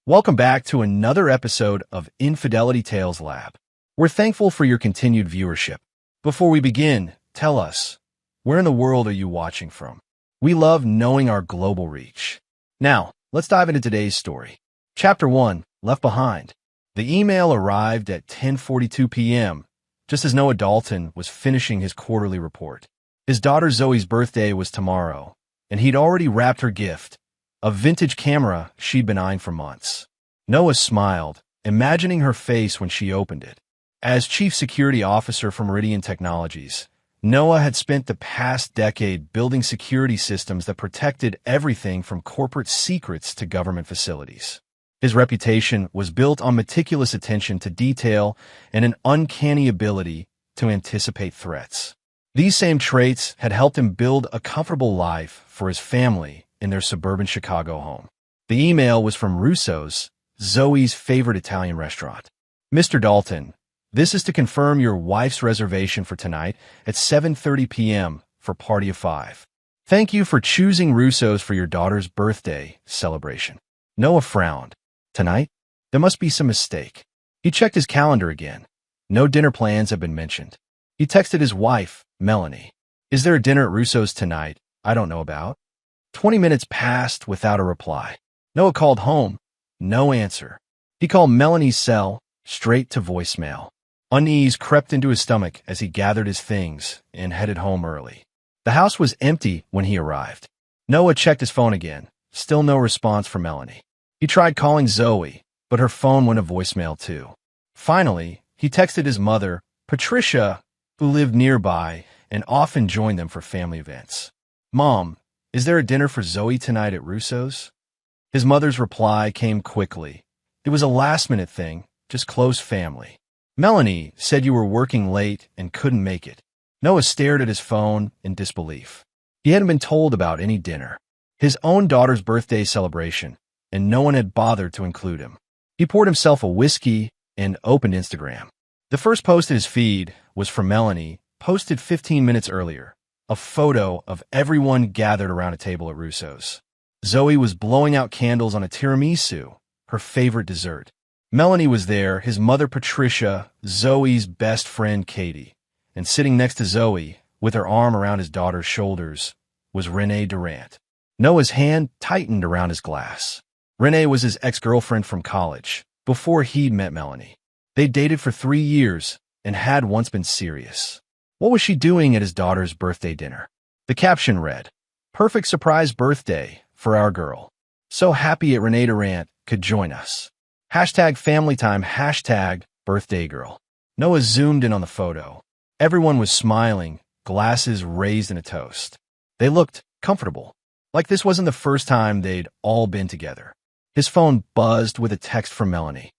Welcome back to another episode of Infidelity Tales Lab. We're thankful for your continued viewership. Before we begin, tell us, where in the world are you watching from? We love knowing our global reach. Now, let's dive into today's story. Chapter 1, Left Behind. The email arrived at 10:42 p.m., just as Noah Dalton was finishing his quarterly report. His daughter Zoe's birthday was tomorrow, and he'd already wrapped her gift, a vintage camera she'd been eyeing for months. Noah smiled, imagining her face when she opened it. As chief security officer for Meridian Technologies, Noah had spent the past decade building security systems that protected everything from corporate secrets to government facilities. His reputation was built on meticulous attention to detail and an uncanny ability to anticipate threats. These same traits had helped him build a comfortable life for his family in their suburban Chicago home. The email was from Russo's, Zoe's favorite Italian restaurant. Mr. Dalton, this is to confirm your wife's reservation for tonight at 7:30 p.m. for Party of 5. Thank you for choosing Russo's for your daughter's birthday celebration. Noah frowned. Tonight? There must be some mistake. He checked his calendar again. No dinner plans have been mentioned. He texted his wife, Melanie. Is there a dinner at Russo's tonight I don't know about? 20 minutes passed without a reply. Noah called home. No answer. He called Melanie's cell, straight to voicemail. Unease crept into his stomach as he gathered his things and headed home early. The house was empty when he arrived. Noah checked his phone again. Still no response from Melanie. He tried calling Zoe, but her phone went to voicemail too. Finally, he texted his mother, Patricia, who lived nearby and often joined them for family events. Mom, is there a dinner for Zoe tonight at Russo's? His mother's reply came quickly. It was a last-minute thing, just close family. Melanie said you were working late and couldn't make it. Noah stared at his phone in disbelief. He hadn't been told about any dinner. His own daughter's birthday celebration, and no one had bothered to include him. He poured himself a whiskey and opened Instagram. The first post in his feed was from Melanie, posted 15 minutes earlier, a photo of everyone gathered around a table at Russo's. Zoe was blowing out candles on a tiramisu, her favorite dessert. Melanie was there, his mother Patricia, Zoe's best friend Katie, and sitting next to Zoe, with her arm around his daughter's shoulders, was Renee Durant. Noah's hand tightened around his glass. Renee was his ex-girlfriend from college, before he'd met Melanie. They dated for 3 years and had once been serious. What was she doing at his daughter's birthday dinner? The caption read, "Perfect surprise birthday for our girl. So happy that Renee Durant could join us. Hashtag family time, hashtag birthday girl." Noah zoomed in on the photo. Everyone was smiling, glasses raised in a toast. They looked comfortable, like this wasn't the first time they'd all been together. His phone buzzed with a text from Melanie.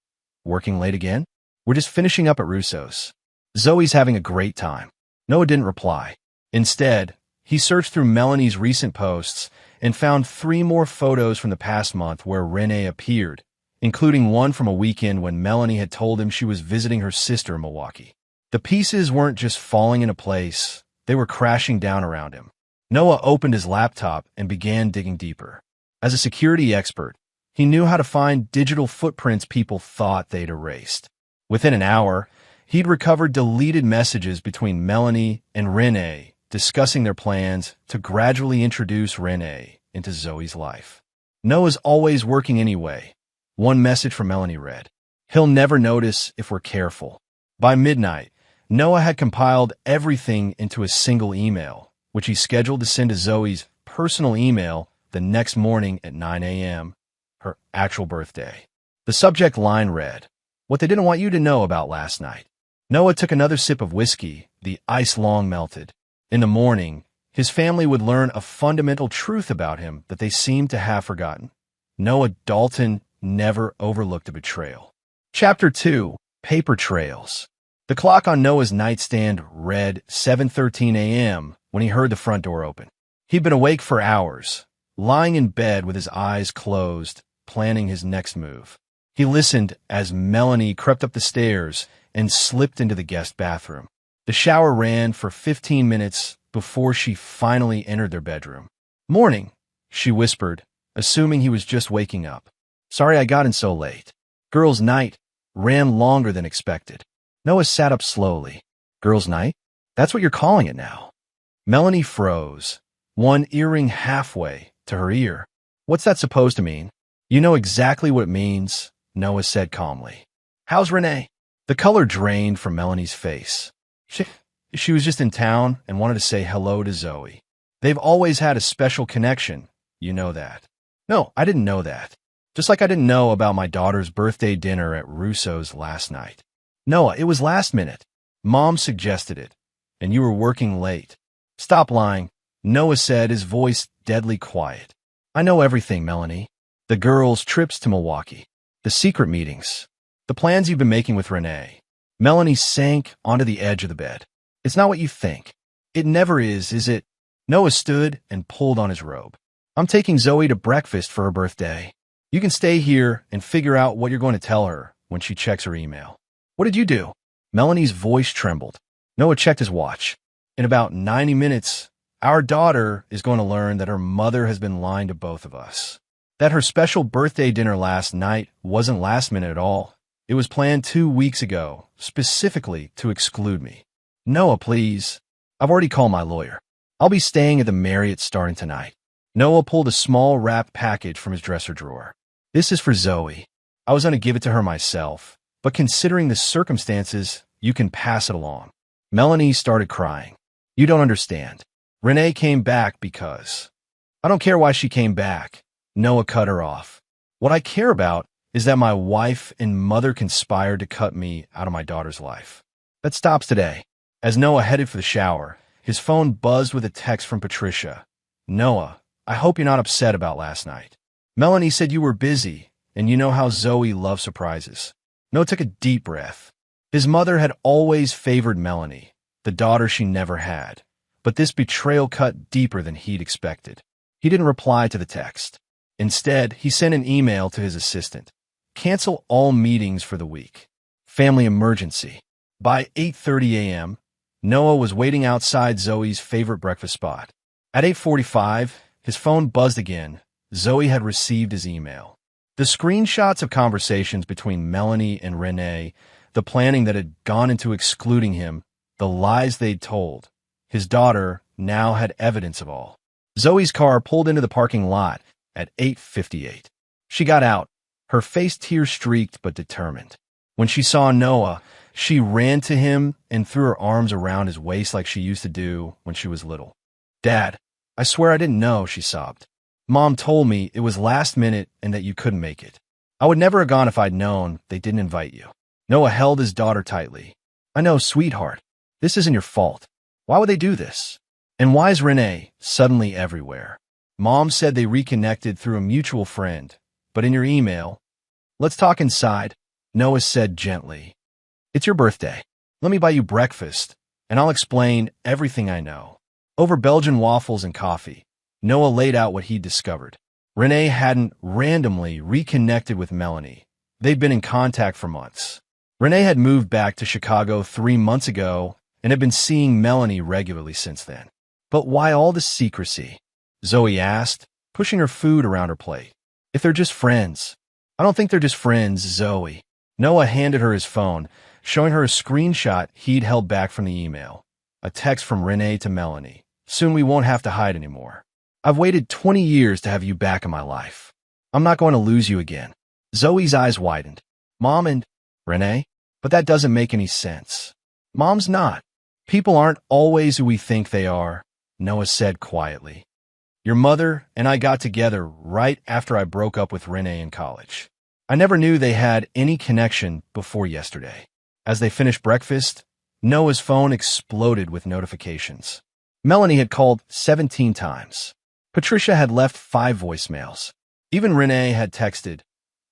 Working late again? We're just finishing up at Russo's. Zoe's having a great time. Noah didn't reply. Instead, he searched through Melanie's recent posts and found 3 more photos from the past month where Renee appeared, including one from a weekend when Melanie had told him she was visiting her sister in Milwaukee. The pieces weren't just falling into place, they were crashing down around him. Noah opened his laptop and began digging deeper. As a security expert, he knew how to find digital footprints people thought they'd erased. Within an hour, he'd recovered deleted messages between Melanie and Renee, discussing their plans to gradually introduce Renee into Zoe's life. Noah's always working anyway. One message from Melanie read, "He'll never notice if we're careful." By midnight, Noah had compiled everything into a single email, which he scheduled to send to Zoe's personal email the next morning at 9 a.m., her actual birthday. The subject line read, "What they didn't want you to know about last night." Noah took another sip of whiskey, the ice long melted. In the morning, his family would learn a fundamental truth about him that they seemed to have forgotten. Noah Dalton never overlooked a betrayal. Chapter 2, Paper Trails. The clock on Noah's nightstand read 7:13 a.m. when he heard the front door open. He'd been awake for hours, lying in bed with his eyes closed, planning his next move. He listened as Melanie crept up the stairs and slipped into the guest bathroom. The shower ran for 15 minutes before she finally entered their bedroom. "Morning," she whispered, assuming he was just waking up. Sorry I got in so late. Girls' night ran longer than expected. Noah sat up slowly. Girls' night? That's what you're calling it now. Melanie froze, one earring halfway to her ear. What's that supposed to mean? You know exactly what it means, Noah said calmly. How's Renee? The color drained from Melanie's face. She was just in town and wanted to say hello to Zoe. They've always had a special connection. You know that. No, I didn't know that. Just like I didn't know about my daughter's birthday dinner at Russo's last night. Noah, it was last minute. Mom suggested it, and you were working late. Stop lying, Noah said, his voice deadly quiet. I know everything, Melanie. The girls' trips to Milwaukee. The secret meetings. The plans you've been making with Renee. Melanie sank onto the edge of the bed. It's not what you think. It never is it? Noah stood and pulled on his robe. I'm taking Zoe to breakfast for her birthday. You can stay here and figure out what you're going to tell her when she checks her email. What did you do? Melanie's voice trembled. Noah checked his watch. In about 90 minutes, our daughter is going to learn that her mother has been lying to both of us. That her special birthday dinner last night wasn't last minute at all. It was planned 2 weeks ago, specifically to exclude me. Noah, please. I've already called my lawyer. I'll be staying at the Marriott starting tonight. Noah pulled a small wrapped package from his dresser drawer. This is for Zoe. I was going to give it to her myself, but considering the circumstances, you can pass it along. Melanie started crying. You don't understand. Renee came back because... I don't care why she came back. Noah cut her off. What I care about is that my wife and mother conspired to cut me out of my daughter's life. That stops today. As Noah headed for the shower, his phone buzzed with a text from Patricia. Noah, I hope you're not upset about last night. Melanie said you were busy, and you know how Zoe loves surprises. Noah took a deep breath. His mother had always favored Melanie, the daughter she never had, but this betrayal cut deeper than he'd expected. He didn't reply to the text. Instead, he sent an email to his assistant. Cancel all meetings for the week. Family emergency. By 8:30 a.m., Noah was waiting outside Zoe's favorite breakfast spot. At 8:45, his phone buzzed again. Zoe had received his email. The screenshots of conversations between Melanie and Renee, the planning that had gone into excluding him, the lies they'd told. His daughter now had evidence of all. Zoe's car pulled into the parking lot at 8:58. She got out, her face tear-streaked but determined. When she saw Noah, she ran to him and threw her arms around his waist like she used to do when she was little. Dad, I swear I didn't know, she sobbed. Mom told me it was last minute and that you couldn't make it. I would never have gone if I'd known they didn't invite you. Noah held his daughter tightly. I know, sweetheart. This isn't your fault. Why would they do this? And why is Renee suddenly everywhere? Mom said they reconnected through a mutual friend, but in your email... Let's talk inside, Noah said gently. It's your birthday. Let me buy you breakfast, and I'll explain everything I know. Over Belgian waffles and coffee, Noah laid out what he'd discovered. Renee hadn't randomly reconnected with Melanie. They'd been in contact for months. Renee had moved back to Chicago 3 months ago and had been seeing Melanie regularly since then. But why all the secrecy? Zoe asked, pushing her food around her plate. If they're just friends. I don't think they're just friends, Zoe. Noah handed her his phone, showing her a screenshot he'd held back from the email. A text from Renee to Melanie. Soon we won't have to hide anymore. I've waited 20 years to have you back in my life. I'm not going to lose you again. Zoe's eyes widened. Mom and Renee? But that doesn't make any sense. Mom's not. People aren't always who we think they are, Noah said quietly. Your mother and I got together right after I broke up with Renee in college. I never knew they had any connection before yesterday. As they finished breakfast, Noah's phone exploded with notifications. Melanie had called 17 times. Patricia had left 5 voicemails. Even Renee had texted,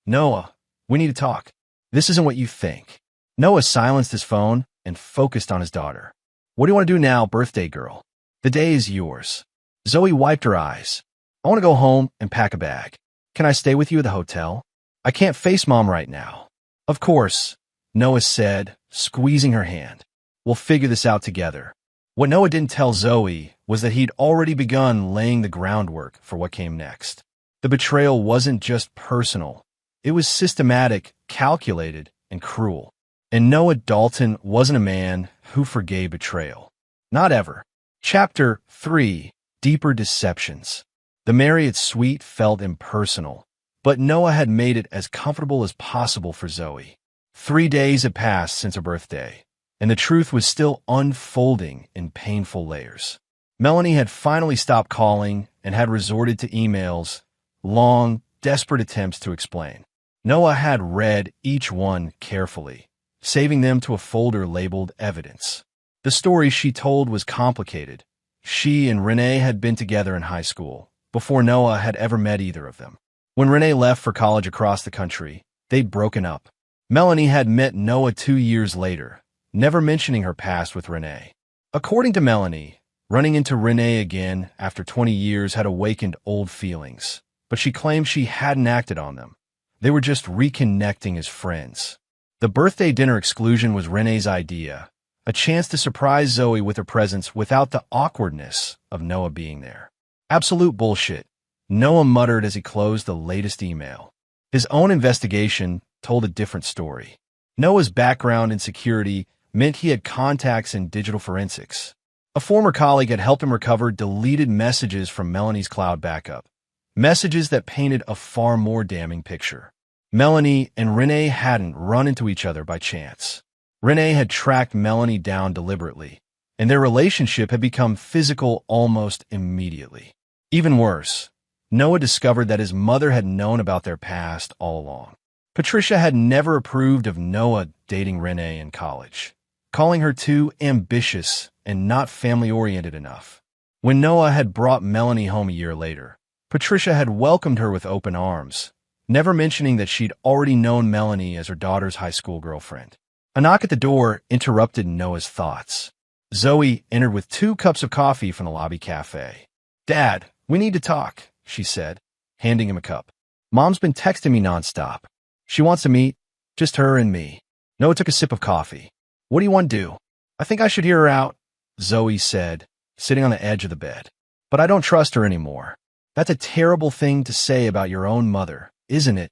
Noah, we need to talk. This isn't what you think. Noah silenced his phone and focused on his daughter. What do you want to do now, birthday girl? The day is yours. Zoe wiped her eyes. I want to go home and pack a bag. Can I stay with you at the hotel? I can't face Mom right now. Of course, Noah said, squeezing her hand. We'll figure this out together. What Noah didn't tell Zoe was that he'd already begun laying the groundwork for what came next. The betrayal wasn't just personal. It was systematic, calculated, and cruel. And Noah Dalton wasn't a man who forgave betrayal. Not ever. Chapter 3. Deeper Deceptions. The Marriott suite felt impersonal, but Noah had made it as comfortable as possible for Zoe. 3 days had passed since her birthday, and the truth was still unfolding in painful layers. Melanie had finally stopped calling and had resorted to emails, long, desperate attempts to explain. Noah had read each one carefully, saving them to a folder labeled evidence. The story she told was complicated. She and Renee had been together in high school, before Noah had ever met either of them. When Renee left for college across the country, they'd broken up. Melanie had met Noah 2 years later, never mentioning her past with Renee. According to Melanie, running into Renee again after 20 years had awakened old feelings, but she claimed she hadn't acted on them. They were just reconnecting as friends. The birthday dinner exclusion was Renee's idea, a chance to surprise Zoe with her presence without the awkwardness of Noah being there. Absolute bullshit, Noah muttered as he closed the latest email. His own investigation told a different story. Noah's background in security meant he had contacts in digital forensics. A former colleague had helped him recover deleted messages from Melanie's cloud backup, messages that painted a far more damning picture. Melanie and Renee hadn't run into each other by chance. Renee had tracked Melanie down deliberately, and their relationship had become physical almost immediately. Even worse, Noah discovered that his mother had known about their past all along. Patricia had never approved of Noah dating Renee in college, calling her too ambitious and not family-oriented enough. When Noah had brought Melanie home a year later, Patricia had welcomed her with open arms, never mentioning that she'd already known Melanie as her daughter's high school girlfriend. A knock at the door interrupted Noah's thoughts. Zoe entered with 2 cups of coffee from the lobby cafe. "Dad, we need to talk," she said, handing him a cup. "Mom's been texting me nonstop. She wants to meet, just her and me." Noah took a sip of coffee. "What do you want to do?" "I think I should hear her out," Zoe said, sitting on the edge of the bed. "But I don't trust her anymore." "That's a terrible thing to say about your own mother, isn't it?"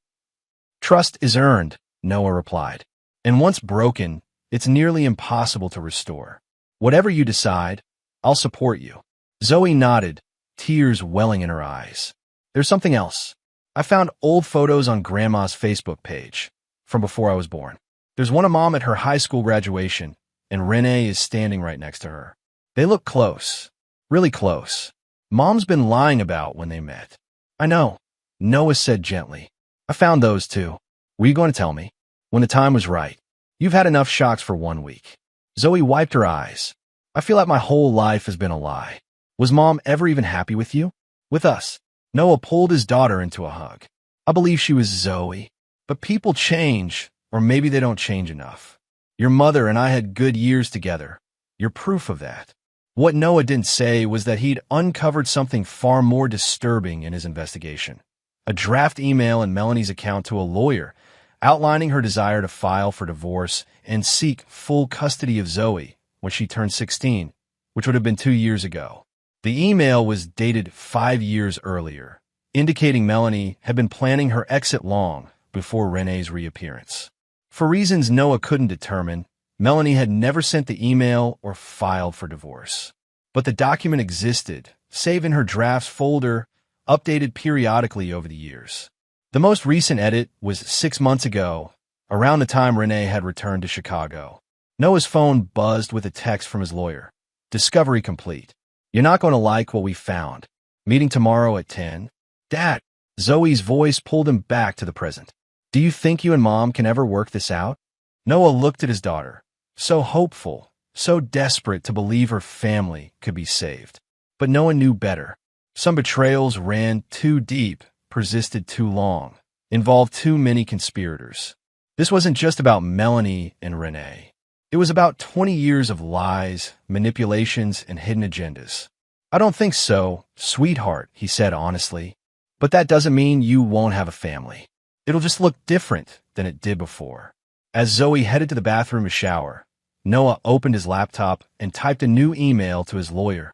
"Trust is earned," Noah replied. "And once broken, it's nearly impossible to restore. Whatever you decide, I'll support you." Zoe nodded, tears welling in her eyes. "There's something else. I found old photos on Grandma's Facebook page from before I was born. There's one of Mom at her high school graduation, and Renee is standing right next to her. They look close, really close. Mom's been lying about when they met." "I know," Noah said gently. "I found those too. Were you going to tell me?" "When the time was right. You've had enough shocks for 1 week." Zoe wiped her eyes. "I feel like my whole life has been a lie. Was Mom ever even happy with you? With us?" Noah pulled his daughter into a hug. "I believe she was Zoe. But people change, or maybe they don't change enough. Your mother and I had good years together. You're proof of that." What Noah didn't say was that he'd uncovered something far more disturbing in his investigation. A draft email in Melanie's account to a lawyer outlining her desire to file for divorce and seek full custody of Zoe when she turned 16, which would have been 2 years ago. The email was dated 5 years earlier, indicating Melanie had been planning her exit long before Renee's reappearance. For reasons Noah couldn't determine, Melanie had never sent the email or filed for divorce. But the document existed, saved in her drafts folder, updated periodically over the years. The most recent edit was 6 months ago, around the time Renee had returned to Chicago. Noah's phone buzzed with a text from his lawyer. "Discovery complete. You're not going to like what we found. Meeting tomorrow at 10. "Dad," Zoe's voice pulled him back to the present. "Do you think you and Mom can ever work this out?" Noah looked at his daughter, so hopeful, so desperate to believe her family could be saved. But Noah knew better. Some betrayals ran too deep, persisted too long, involved too many conspirators. This wasn't just about Melanie and Renee. It was about 20 years of lies, manipulations, and hidden agendas. "I don't think so, sweetheart," he said honestly. "But that doesn't mean you won't have a family. It'll just look different than it did before." As Zoe headed to the bathroom to shower, Noah opened his laptop and typed a new email to his lawyer.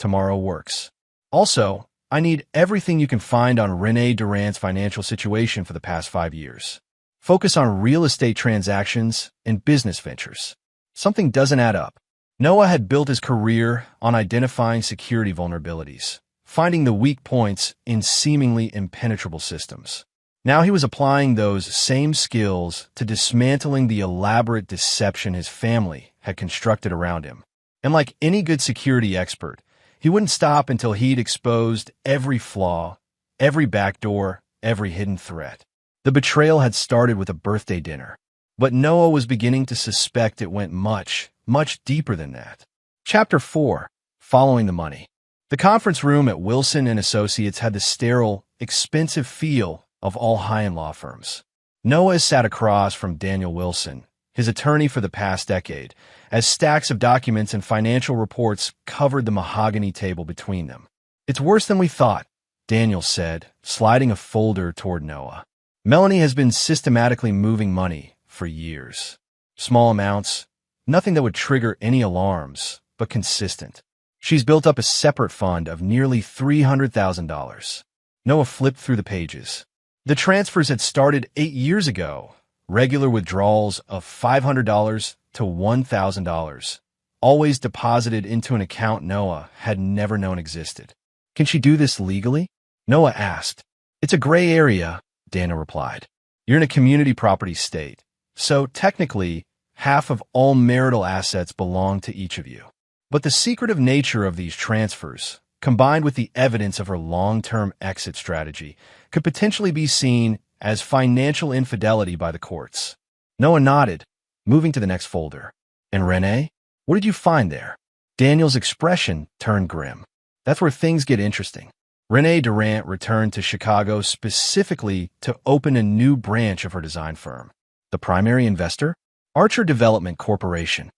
"Tomorrow works. Also, I need everything you can find on Rene Durant's financial situation for the past 5 years. Focus on real estate transactions and business ventures. Something doesn't add up. Noah had built his career on identifying security vulnerabilities, finding the weak points in seemingly impenetrable systems. Now he was applying those same skills to dismantling the elaborate deception his family had constructed around him. And like any good security expert, he wouldn't stop until he'd exposed every flaw, every backdoor, every hidden threat. The betrayal had started with a birthday dinner, but Noah was beginning to suspect it went much, much deeper than that. Chapter 4. Following the money. The conference room at Wilson & Associates had the sterile, expensive feel of all high-end law firms. Noah sat across from Daniel Wilson, his attorney for the past decade, as stacks of documents and financial reports covered the mahogany table between them. "It's worse than we thought," Daniel said, sliding a folder toward Noah. "Melanie has been systematically moving money for years. Small amounts, nothing that would trigger any alarms, but consistent. She's built up a separate fund of nearly $300,000. Noah flipped through the pages. The transfers had started 8 years ago, regular withdrawals of $500 to $1,000, always deposited into an account Noah had never known existed. "Can she do this legally?" Noah asked. "It's a gray area," Dana replied. "You're in a community property state, so technically, half of all marital assets belong to each of you. But the secretive nature of these transfers, combined with the evidence of her long-term exit strategy, could potentially be seen as financial infidelity by the courts." Noah nodded, moving to the next folder. "And Renee? What did you find there?" Daniel's expression turned grim. "That's where things get interesting. Rene Durant returned to Chicago specifically to open a new branch of her design firm. The primary investor? Archer Development Corporation.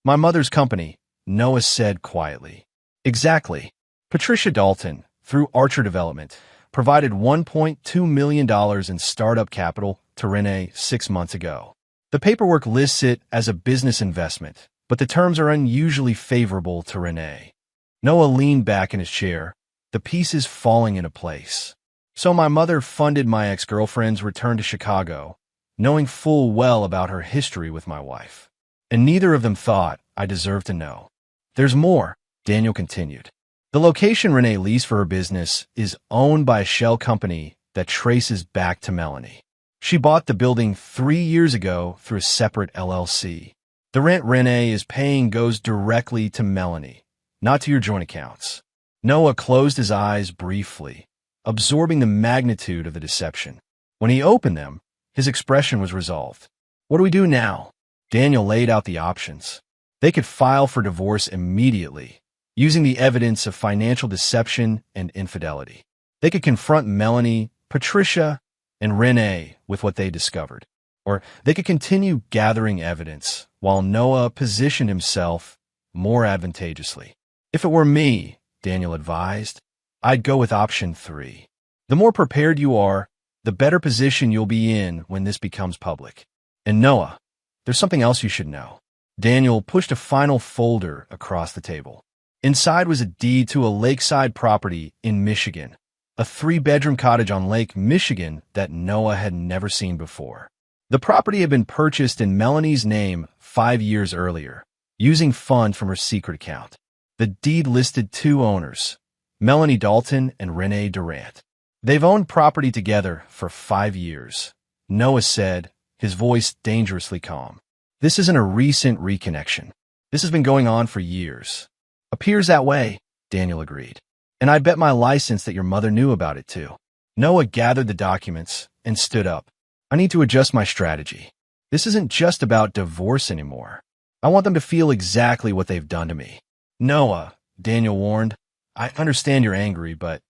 My mother's company," Noah said quietly. "Exactly. Patricia Dalton, through Archer Development, provided $1.2 million in startup capital to Rene 6 months ago. The paperwork lists it as a business investment, but the terms are unusually favorable to Rene." Noah leaned back in his chair, the pieces falling into place. "So my mother funded my ex-girlfriend's return to Chicago, knowing full well about her history with my wife. And neither of them thought I deserved to know. There's more," Daniel continued. "The location Renee leased for her business is owned by a shell company that traces back to Melanie. She bought the building 3 years ago through a separate LLC. The rent Renee is paying goes directly to Melanie, not to your joint accounts." Noah closed his eyes briefly, absorbing the magnitude of the deception. When he opened them, his expression was resolved. "What do we do now?" Daniel laid out the options. They could file for divorce immediately, using the evidence of financial deception and infidelity. They could confront Melanie, Patricia, and Renee with what they discovered. Or they could continue gathering evidence while Noah positioned himself more advantageously. "If it were me," Daniel advised, "I'd go with option 3. The more prepared you are, the better position you'll be in when this becomes public. And Noah, there's something else you should know." Daniel pushed a final folder across the table. Inside was a deed to a lakeside property in Michigan, a 3-bedroom cottage on Lake Michigan that Noah had never seen before. The property had been purchased in Melanie's name 5 years earlier, using funds from her secret account. The deed listed 2 owners, Melanie Dalton and Rene Durant. "They've owned property together for 5 years," Noah said, his voice dangerously calm. "This isn't a recent reconnection. This has been going on for years." "Appears that way," Daniel agreed. "And I'd bet my license that your mother knew about it too." Noah gathered the documents and stood up. "I need to adjust my strategy. This isn't just about divorce anymore. I want them to feel exactly what they've done to me." "Noah," Daniel warned, "I understand you're angry, but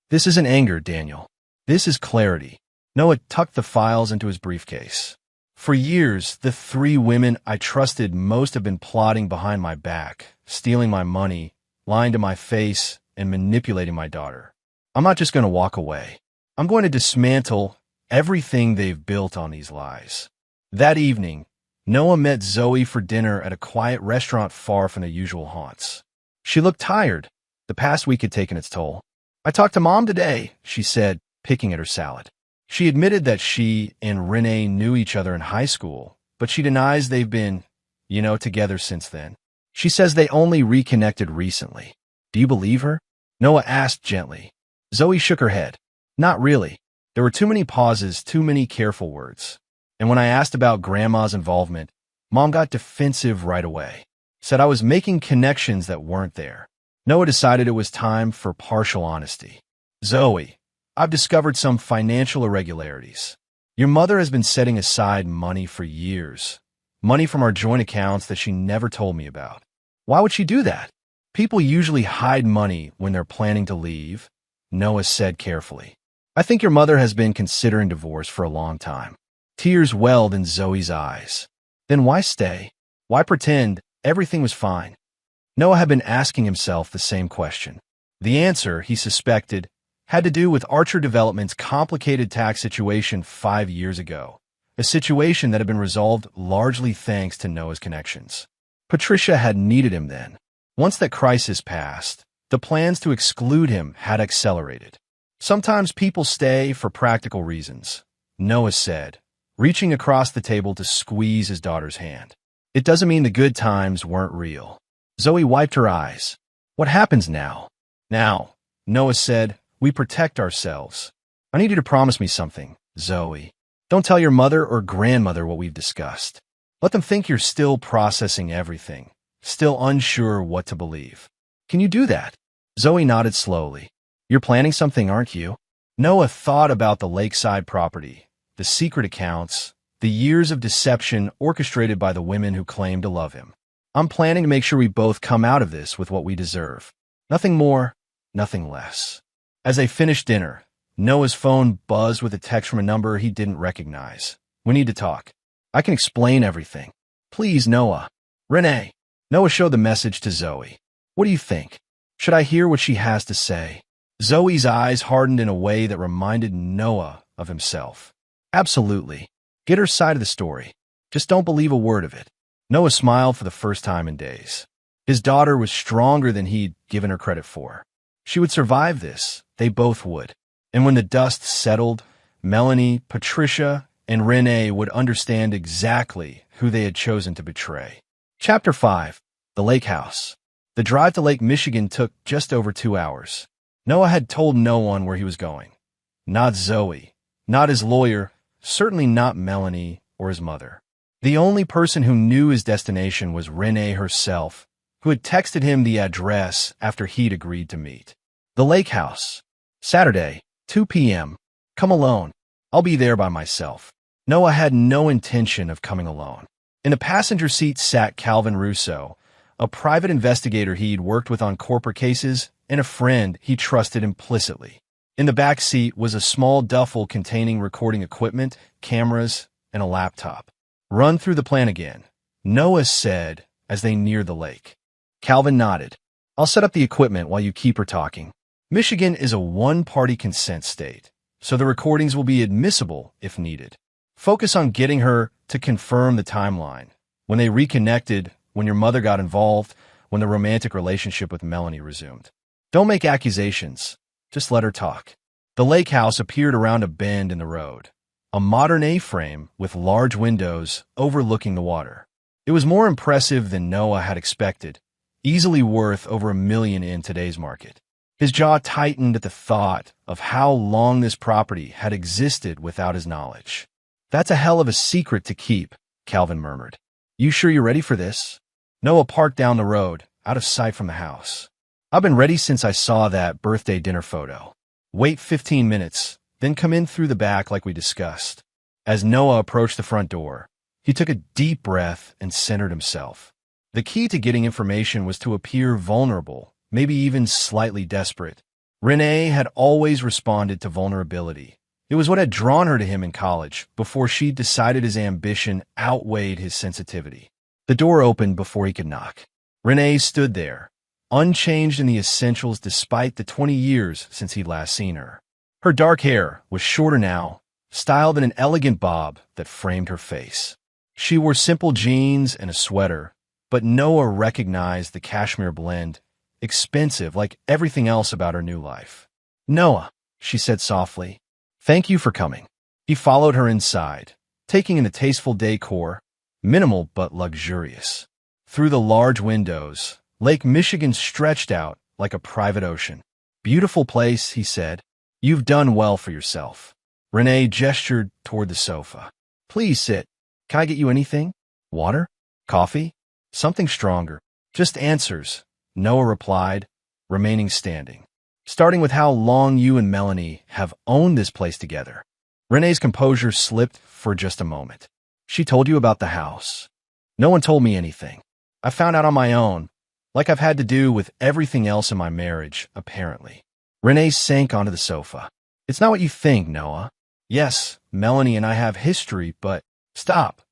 this isn't anger, Daniel. This is clarity." Noah tucked the files into his briefcase. "For years, the 3 women I trusted most have been plotting behind my back, stealing my money, lying to my face, and manipulating my daughter. I'm not just going to walk away. I'm going to dismantle everything they've built on these lies." That evening, Noah met Zoe for dinner at a quiet restaurant far from the usual haunts. She looked tired. The past week had taken its toll. I talked to Mom today, she said, picking at her salad. She admitted that she and Renee knew each other in high school, but she denies they've been, together since then. She says they only reconnected recently. Do you believe her? Noah asked gently. Zoe shook her head. Not really. There were too many pauses, too many careful words. And when I asked about Grandma's involvement, Mom got defensive right away. Said I was making connections that weren't there. Noah decided it was time for partial honesty. Zoe, I've discovered some financial irregularities. Your mother has been setting aside money for years. Money from our joint accounts that she never told me about. Why would she do that? People usually hide money when they're planning to leave, Noah said carefully. I think your mother has been considering divorce for a long time. Tears welled in Zoe's eyes. Then why stay? Why pretend everything was fine? Noah had been asking himself the same question. The answer, he suspected, had to do with Archer Development's complicated tax situation 5 years ago, a situation that had been resolved largely thanks to Noah's connections. Patricia had needed him then. Once that crisis passed, the plans to exclude him had accelerated. Sometimes people stay for practical reasons, Noah said, reaching across the table to squeeze his daughter's hand. It doesn't mean the good times weren't real. Zoe wiped her eyes. What happens now? Now, Noah said, we protect ourselves. I need you to promise me something, Zoe. Don't tell your mother or grandmother what we've discussed. Let them think you're still processing everything, still unsure what to believe. Can you do that? Zoe nodded slowly. You're planning something, aren't you? Noah thought about the lakeside property, the secret accounts, the years of deception orchestrated by the women who claimed to love him. I'm planning to make sure we both come out of this with what we deserve. Nothing more, nothing less. As they finished dinner, Noah's phone buzzed with a text from a number he didn't recognize. We need to talk. I can explain everything. Please, Noah. Renee. Noah showed the message to Zoe. What do you think? Should I hear what she has to say? Zoe's eyes hardened in a way that reminded Noah of himself. Absolutely. Get her side of the story. Just don't believe a word of it. Noah smiled for the first time in days. His daughter was stronger than he'd given her credit for. She would survive this. They both would. And when the dust settled, Melanie, Patricia, and Renee would understand exactly who they had chosen to betray. Chapter 5. The Lake House. The drive to Lake Michigan took just over 2 hours. Noah had told no one where he was going. Not Zoe, not his lawyer, certainly not Melanie or his mother. The only person who knew his destination was Renee herself, who had texted him the address after he'd agreed to meet. The Lake House. Saturday, 2 p.m. Come alone. I'll be there by myself. Noah had no intention of coming alone. In the passenger seat sat Calvin Russo, a private investigator he'd worked with on corporate cases and a friend he trusted implicitly. In the back seat was a small duffel containing recording equipment, cameras, and a laptop. Run through the plan again, Noah said as they neared the lake. Calvin nodded. I'll set up the equipment while you keep her talking. Michigan is a one-party consent state, so the recordings will be admissible if needed. Focus on getting her to confirm the timeline. When they reconnected, when your mother got involved, when the romantic relationship with Melanie resumed. Don't make accusations. Just let her talk. The lake house appeared around a bend in the road. A modern A-frame with large windows overlooking the water. It was more impressive than Noah had expected, easily worth over $1 million in today's market. His jaw tightened at the thought of how long this property had existed without his knowledge. That's a hell of a secret to keep, Calvin murmured. You sure you're ready for this? Noah parked down the road, out of sight from the house. I've been ready since I saw that birthday dinner photo. Wait 15 minutes, then come in through the back like we discussed. As Noah approached the front door, he took a deep breath and centered himself. The key to getting information was to appear vulnerable, maybe even slightly desperate. Renee had always responded to vulnerability. It was what had drawn her to him in college, before she'd decided his ambition outweighed his sensitivity. The door opened before he could knock. Renee stood there, unchanged in the essentials despite the 20 years since he'd last seen her. Her dark hair was shorter now, styled in an elegant bob that framed her face. She wore simple jeans and a sweater, but Noah recognized the cashmere blend, expensive like everything else about her new life. Noah, she said softly. Thank you for coming. He followed her inside, taking in the tasteful decor, minimal but luxurious. Through the large windows, Lake Michigan stretched out like a private ocean. Beautiful place, he said. You've done well for yourself. Renee gestured toward the sofa. Please sit. Can I get you anything? Water? Coffee? Something stronger. Just answers, Noah replied, remaining standing. Starting with how long you and Melanie have owned this place together. Renee's composure slipped for just a moment. She told you about the house. No one told me anything. I found out on my own, like I've had to do with everything else in my marriage, apparently. Renee sank onto the sofa. It's not what you think, Noah. Yes, Melanie and I have history, but stop.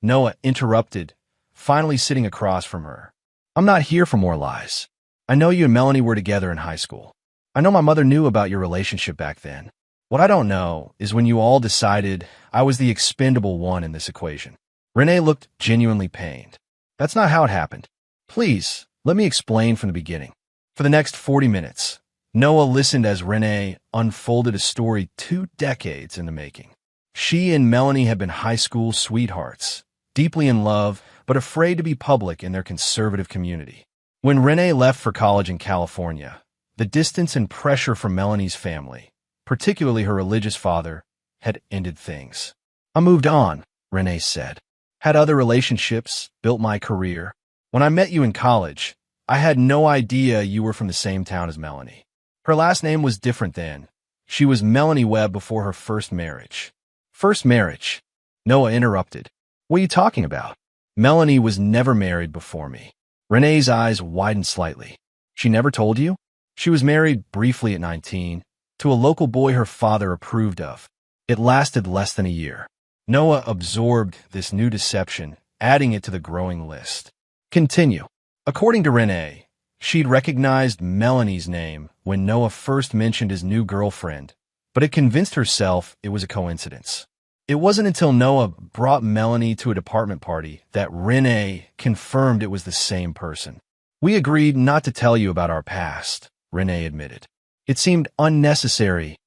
Noah interrupted, finally sitting across from her. I'm not here for more lies. I know you and Melanie were together in high school. I know my mother knew about your relationship back then. What I don't know is when you all decided I was the expendable one in this equation. Renee looked genuinely pained. That's not how it happened. Please, let me explain from the beginning. For the next 40 minutes, Noah listened as Renee unfolded a story 2 decades in the making. She and Melanie had been high school sweethearts, deeply in love, but afraid to be public in their conservative community. When Renee left for college in California, the distance and pressure from Melanie's family, particularly her religious father, had ended things. I moved on, Renee said. Had other relationships, built my career. When I met you in college, I had no idea you were from the same town as Melanie. Her last name was different then. She was Melanie Webb before her first marriage. First marriage? Noah interrupted. What are you talking about? Melanie was never married before me. Renee's eyes widened slightly. She never told you? She was married briefly at 19 to a local boy her father approved of. It lasted less than a year. Noah absorbed this new deception, adding it to the growing list. Continue. According to Renee, she'd recognized Melanie's name when Noah first mentioned his new girlfriend, but had convinced herself it was a coincidence. It wasn't until Noah brought Melanie to a department party that Renee confirmed it was the same person. We agreed not to tell you about our past, Renee admitted. It seemed unnecessary,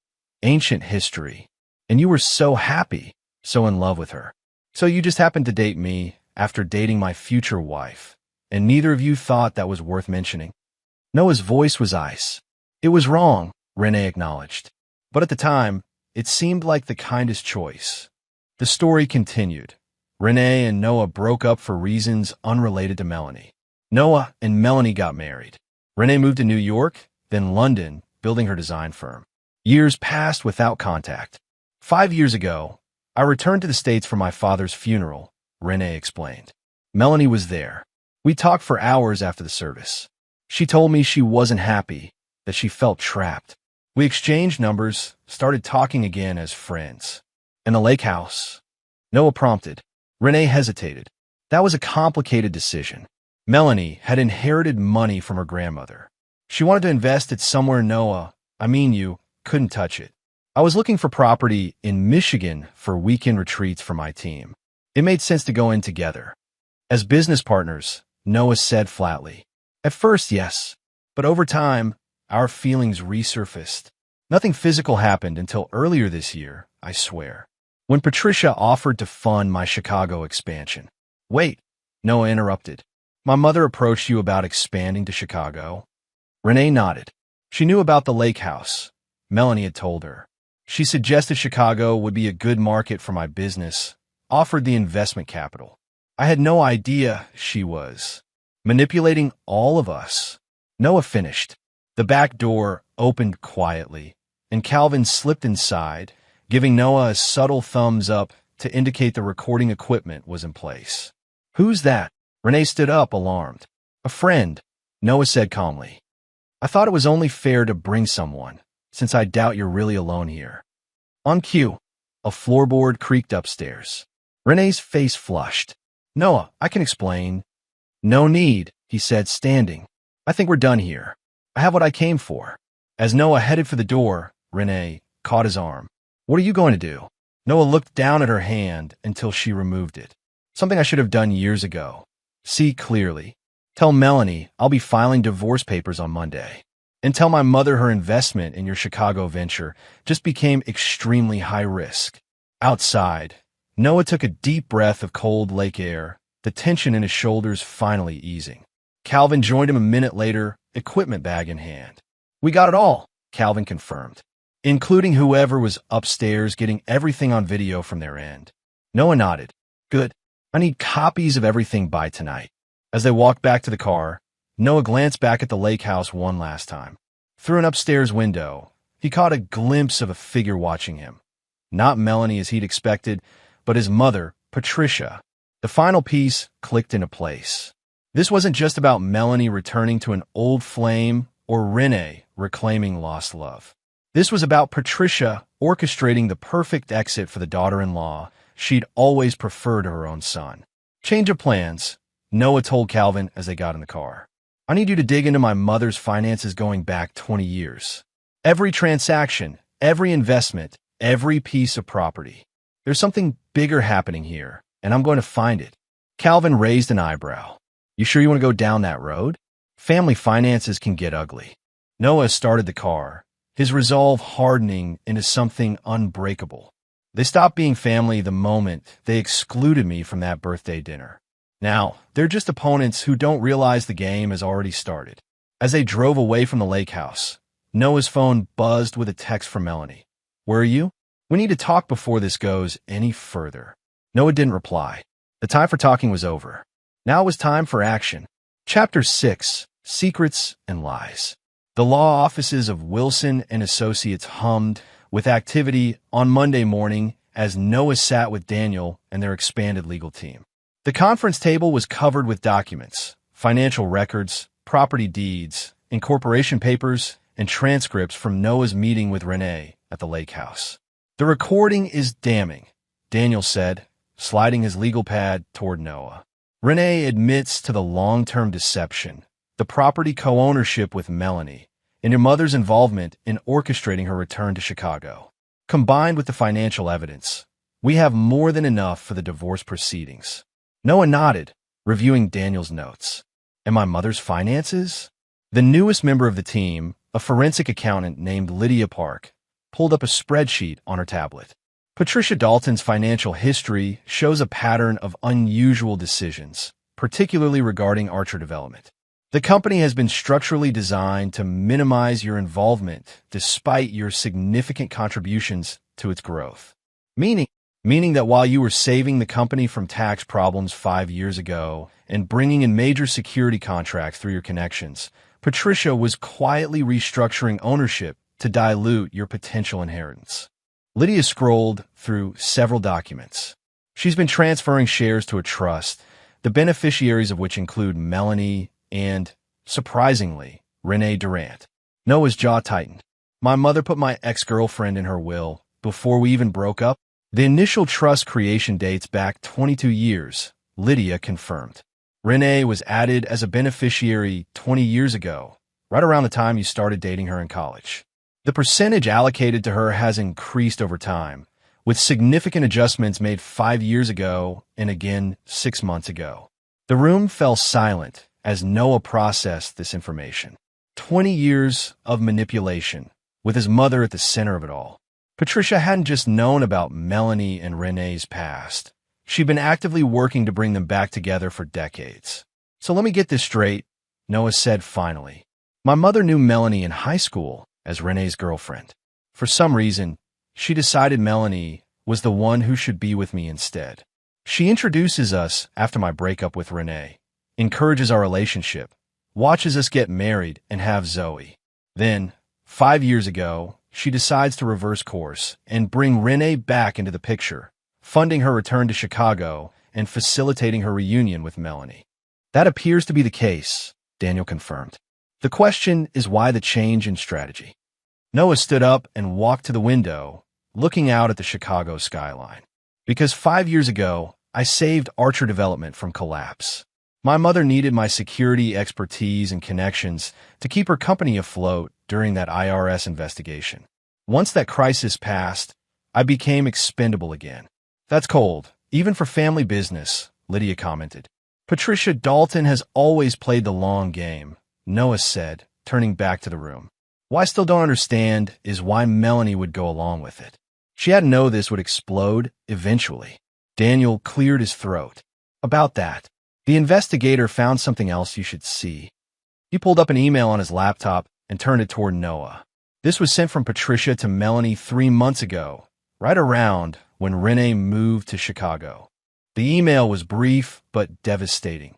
ancient history, and you were so happy, so in love with her. So you just happened to date me after dating my future wife, and neither of you thought that was worth mentioning. Noah's voice was ice. It was wrong, Renee acknowledged. But at the time, it seemed like the kindest choice. The story continued. Renee and Noah broke up for reasons unrelated to Melanie. Noah and Melanie got married. Renee moved to New York, then London, building her design firm. Years passed without contact. 5 years ago, I returned to the States for my father's funeral, Renee explained. Melanie was there. We talked for hours after the service. She told me she wasn't happy, that she felt trapped. We exchanged numbers, started talking again as friends. In the lake house, Noah prompted. Renee hesitated. That was a complicated decision. Melanie had inherited money from her grandmother. She wanted to invest it somewhere you couldn't touch it. I was looking for property in Michigan for weekend retreats for my team. It made sense to go in together. As business partners, Noah said flatly. At first, yes, but over time, our feelings resurfaced. Nothing physical happened until earlier this year, I swear, when Patricia offered to fund my Chicago expansion. Wait, Noah interrupted. My mother approached you about expanding to Chicago? Renee nodded. She knew about the lake house. Melanie had told her. She suggested Chicago would be a good market for my business, offered the investment capital. I had no idea she was manipulating all of us. Noah finished. The back door opened quietly, and Calvin slipped inside, giving Noah a subtle thumbs up to indicate the recording equipment was in place. Who's that? Renee stood up, alarmed. A friend, Noah said calmly. I thought it was only fair to bring someone, since I doubt you're really alone here. On cue, a floorboard creaked upstairs. Renee's face flushed. Noah, I can explain. No need, he said, standing. I think we're done here. I have what I came for. As Noah headed for the door, Renee caught his arm. What are you going to do? Noah looked down at her hand until she removed it. Something I should have done years ago. See clearly. Tell Melanie I'll be filing divorce papers on Monday. And tell my mother her investment in your Chicago venture just became extremely high risk. Outside, Noah took a deep breath of cold lake air, the tension in his shoulders finally easing. Calvin joined him a minute later, equipment bag in hand. We got it all, Calvin confirmed, including whoever was upstairs getting everything on video from their end. Noah nodded. Good. I need copies of everything by tonight. As they walked back to the car, Noah glanced back at the lake house one last time. Through an upstairs window, he caught a glimpse of a figure watching him. Not Melanie as he'd expected, but his mother, Patricia. The final piece clicked into place. This wasn't just about Melanie returning to an old flame or Renee reclaiming lost love. This was about Patricia orchestrating the perfect exit for the daughter-in-law she'd always preferred to her own son. Change of plans, Noah told Calvin as they got in the car. I need you to dig into my mother's finances going back 20 years. Every transaction, every investment, every piece of property. There's something bigger happening here, and I'm going to find it. Calvin raised an eyebrow. You sure you want to go down that road? Family finances can get ugly. Noah started the car, his resolve hardening into something unbreakable. They stopped being family the moment they excluded me from that birthday dinner. Now, they're just opponents who don't realize the game has already started. As they drove away from the lake house, Noah's phone buzzed with a text from Melanie. Where are you? We need to talk before this goes any further. Noah didn't reply. The time for talking was over. Now it was time for action. Chapter 6, Secrets and Lies. The law offices of Wilson and Associates hummed with activity on Monday morning as Noah sat with Daniel and their expanded legal team. The conference table was covered with documents, financial records, property deeds, incorporation papers, and transcripts from Noah's meeting with Renee at the lake house. The recording is damning, Daniel said, sliding his legal pad toward Noah. Renee admits to the long-term deception, the property co-ownership with Melanie, and your mother's involvement in orchestrating her return to Chicago. Combined with the financial evidence, we have more than enough for the divorce proceedings. Noah nodded, reviewing Daniel's notes. And my mother's finances? The newest member of the team, a forensic accountant named Lydia Park, pulled up a spreadsheet on her tablet. Patricia Dalton's financial history shows a pattern of unusual decisions, particularly regarding Archer Development. The company has been structurally designed to minimize your involvement despite your significant contributions to its growth. Meaning that while you were saving the company from tax problems 5 years ago and bringing in major security contracts through your connections, Patricia was quietly restructuring ownership to dilute your potential inheritance. Lydia scrolled through several documents. She's been transferring shares to a trust, the beneficiaries of which include Melanie and, surprisingly, Renee Durant. Noah's jaw tightened. My mother put my ex-girlfriend in her will before we even broke up. The initial trust creation dates back 22 years, Lydia confirmed. Renee was added as a beneficiary 20 years ago, right around the time you started dating her in college. The percentage allocated to her has increased over time, with significant adjustments made 5 years ago and again 6 months ago. The room fell silent as Noah processed this information. 20 years of manipulation, with his mother at the center of it all. Patricia hadn't just known about Melanie and Renee's past. She'd been actively working to bring them back together for decades. So let me get this straight, Noah said finally. My mother knew Melanie in high school as Renee's girlfriend. For some reason, she decided Melanie was the one who should be with me instead. She introduces us after my breakup with Renee, encourages our relationship, watches us get married and have Zoe. Then, 5 years ago, she decides to reverse course and bring Renee back into the picture, funding her return to Chicago and facilitating her reunion with Melanie. That appears to be the case, Daniel confirmed. The question is why the change in strategy. Noah stood up and walked to the window, looking out at the Chicago skyline. Because 5 years ago, I saved Archer Development from collapse. My mother needed my security expertise and connections to keep her company afloat during that IRS investigation. Once that crisis passed, I became expendable again. That's cold, even for family business, Lydia commented. Patricia Dalton has always played the long game, Noah said, turning back to the room. What I still don't understand is why Melanie would go along with it. She had to know this would explode eventually. Daniel cleared his throat. About that, the investigator found something else you should see. He pulled up an email on his laptop and turned it toward Noah. This was sent from Patricia to Melanie 3 months ago, right around when Renee moved to Chicago. The email was brief but devastating.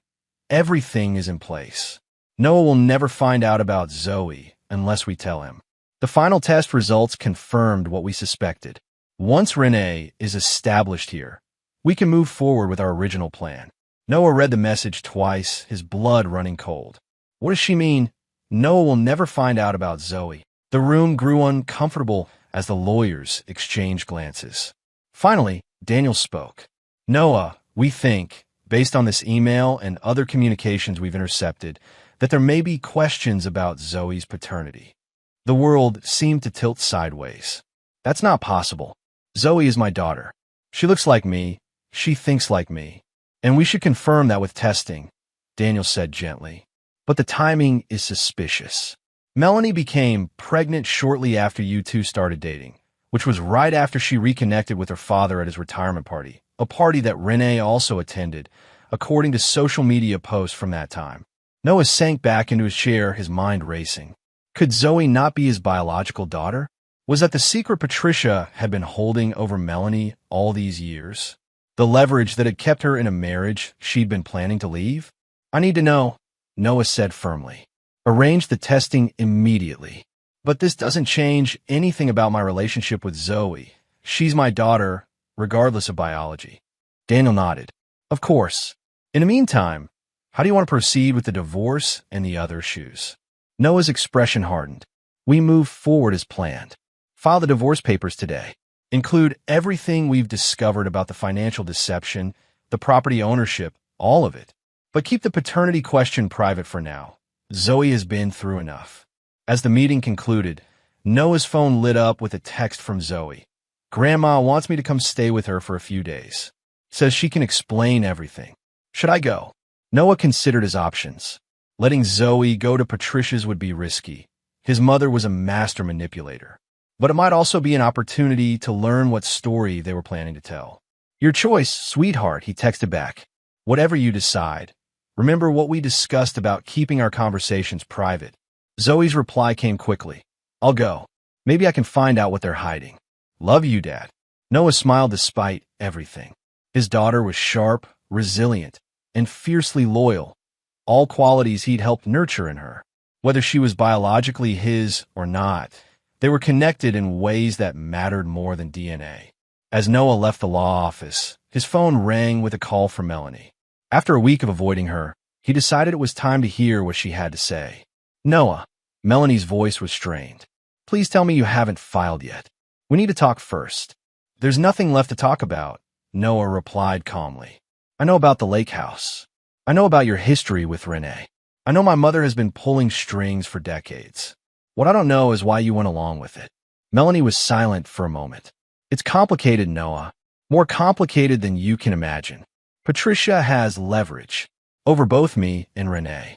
Everything is in place. Noah will never find out about Zoe unless we tell him. The final test results confirmed what we suspected. Once Renee is established here, we can move forward with our original plan. Noah read the message twice, his blood running cold. What does she mean? Noah will never find out about Zoe. The room grew uncomfortable as the lawyers exchanged glances. Finally, Daniel spoke. Noah, we think, based on this email and other communications we've intercepted, that there may be questions about Zoe's paternity. The world seemed to tilt sideways. That's not possible. Zoe is my daughter. She looks like me. She thinks like me. And we should confirm that with testing, Daniel said gently. But the timing is suspicious. Melanie became pregnant shortly after you two started dating, which was right after she reconnected with her father at his retirement party, a party that Renee also attended, according to social media posts from that time. Noah sank back into his chair, his mind racing. Could Zoe not be his biological daughter? Was that the secret Patricia had been holding over Melanie all these years? The leverage that had kept her in a marriage she'd been planning to leave? I need to know, Noah said firmly. Arrange the testing immediately. But this doesn't change anything about my relationship with Zoe. She's my daughter, regardless of biology. Daniel nodded. Of course. In the meantime, how do you want to proceed with the divorce and the other issues? Noah's expression hardened. We move forward as planned. File the divorce papers today. Include everything we've discovered about the financial deception, the property ownership, all of it. But keep the paternity question private for now. Zoe has been through enough. As the meeting concluded, Noah's phone lit up with a text from Zoe. Grandma wants me to come stay with her for a few days. Says she can explain everything. Should I go? Noah considered his options. Letting Zoe go to Patricia's would be risky. His mother was a master manipulator. But it might also be an opportunity to learn what story they were planning to tell. Your choice, sweetheart, he texted back. Whatever you decide. Remember what we discussed about keeping our conversations private. Zoe's reply came quickly. I'll go. Maybe I can find out what they're hiding. Love you, Dad. Noah smiled despite everything. His daughter was sharp, resilient, and fiercely loyal, all qualities he'd helped nurture in her. Whether she was biologically his or not, they were connected in ways that mattered more than DNA. As Noah left the law office, his phone rang with a call from Melanie. After a week of avoiding her, he decided it was time to hear what she had to say. Noah, Melanie's voice was strained. Please tell me you haven't filed yet. We need to talk first. There's nothing left to talk about, Noah replied calmly. I know about the lake house. I know about your history with Renee. I know my mother has been pulling strings for decades. What I don't know is why you went along with it. Melanie was silent for a moment. It's complicated, Noah. More complicated than you can imagine. Patricia has leverage over both me and Renee.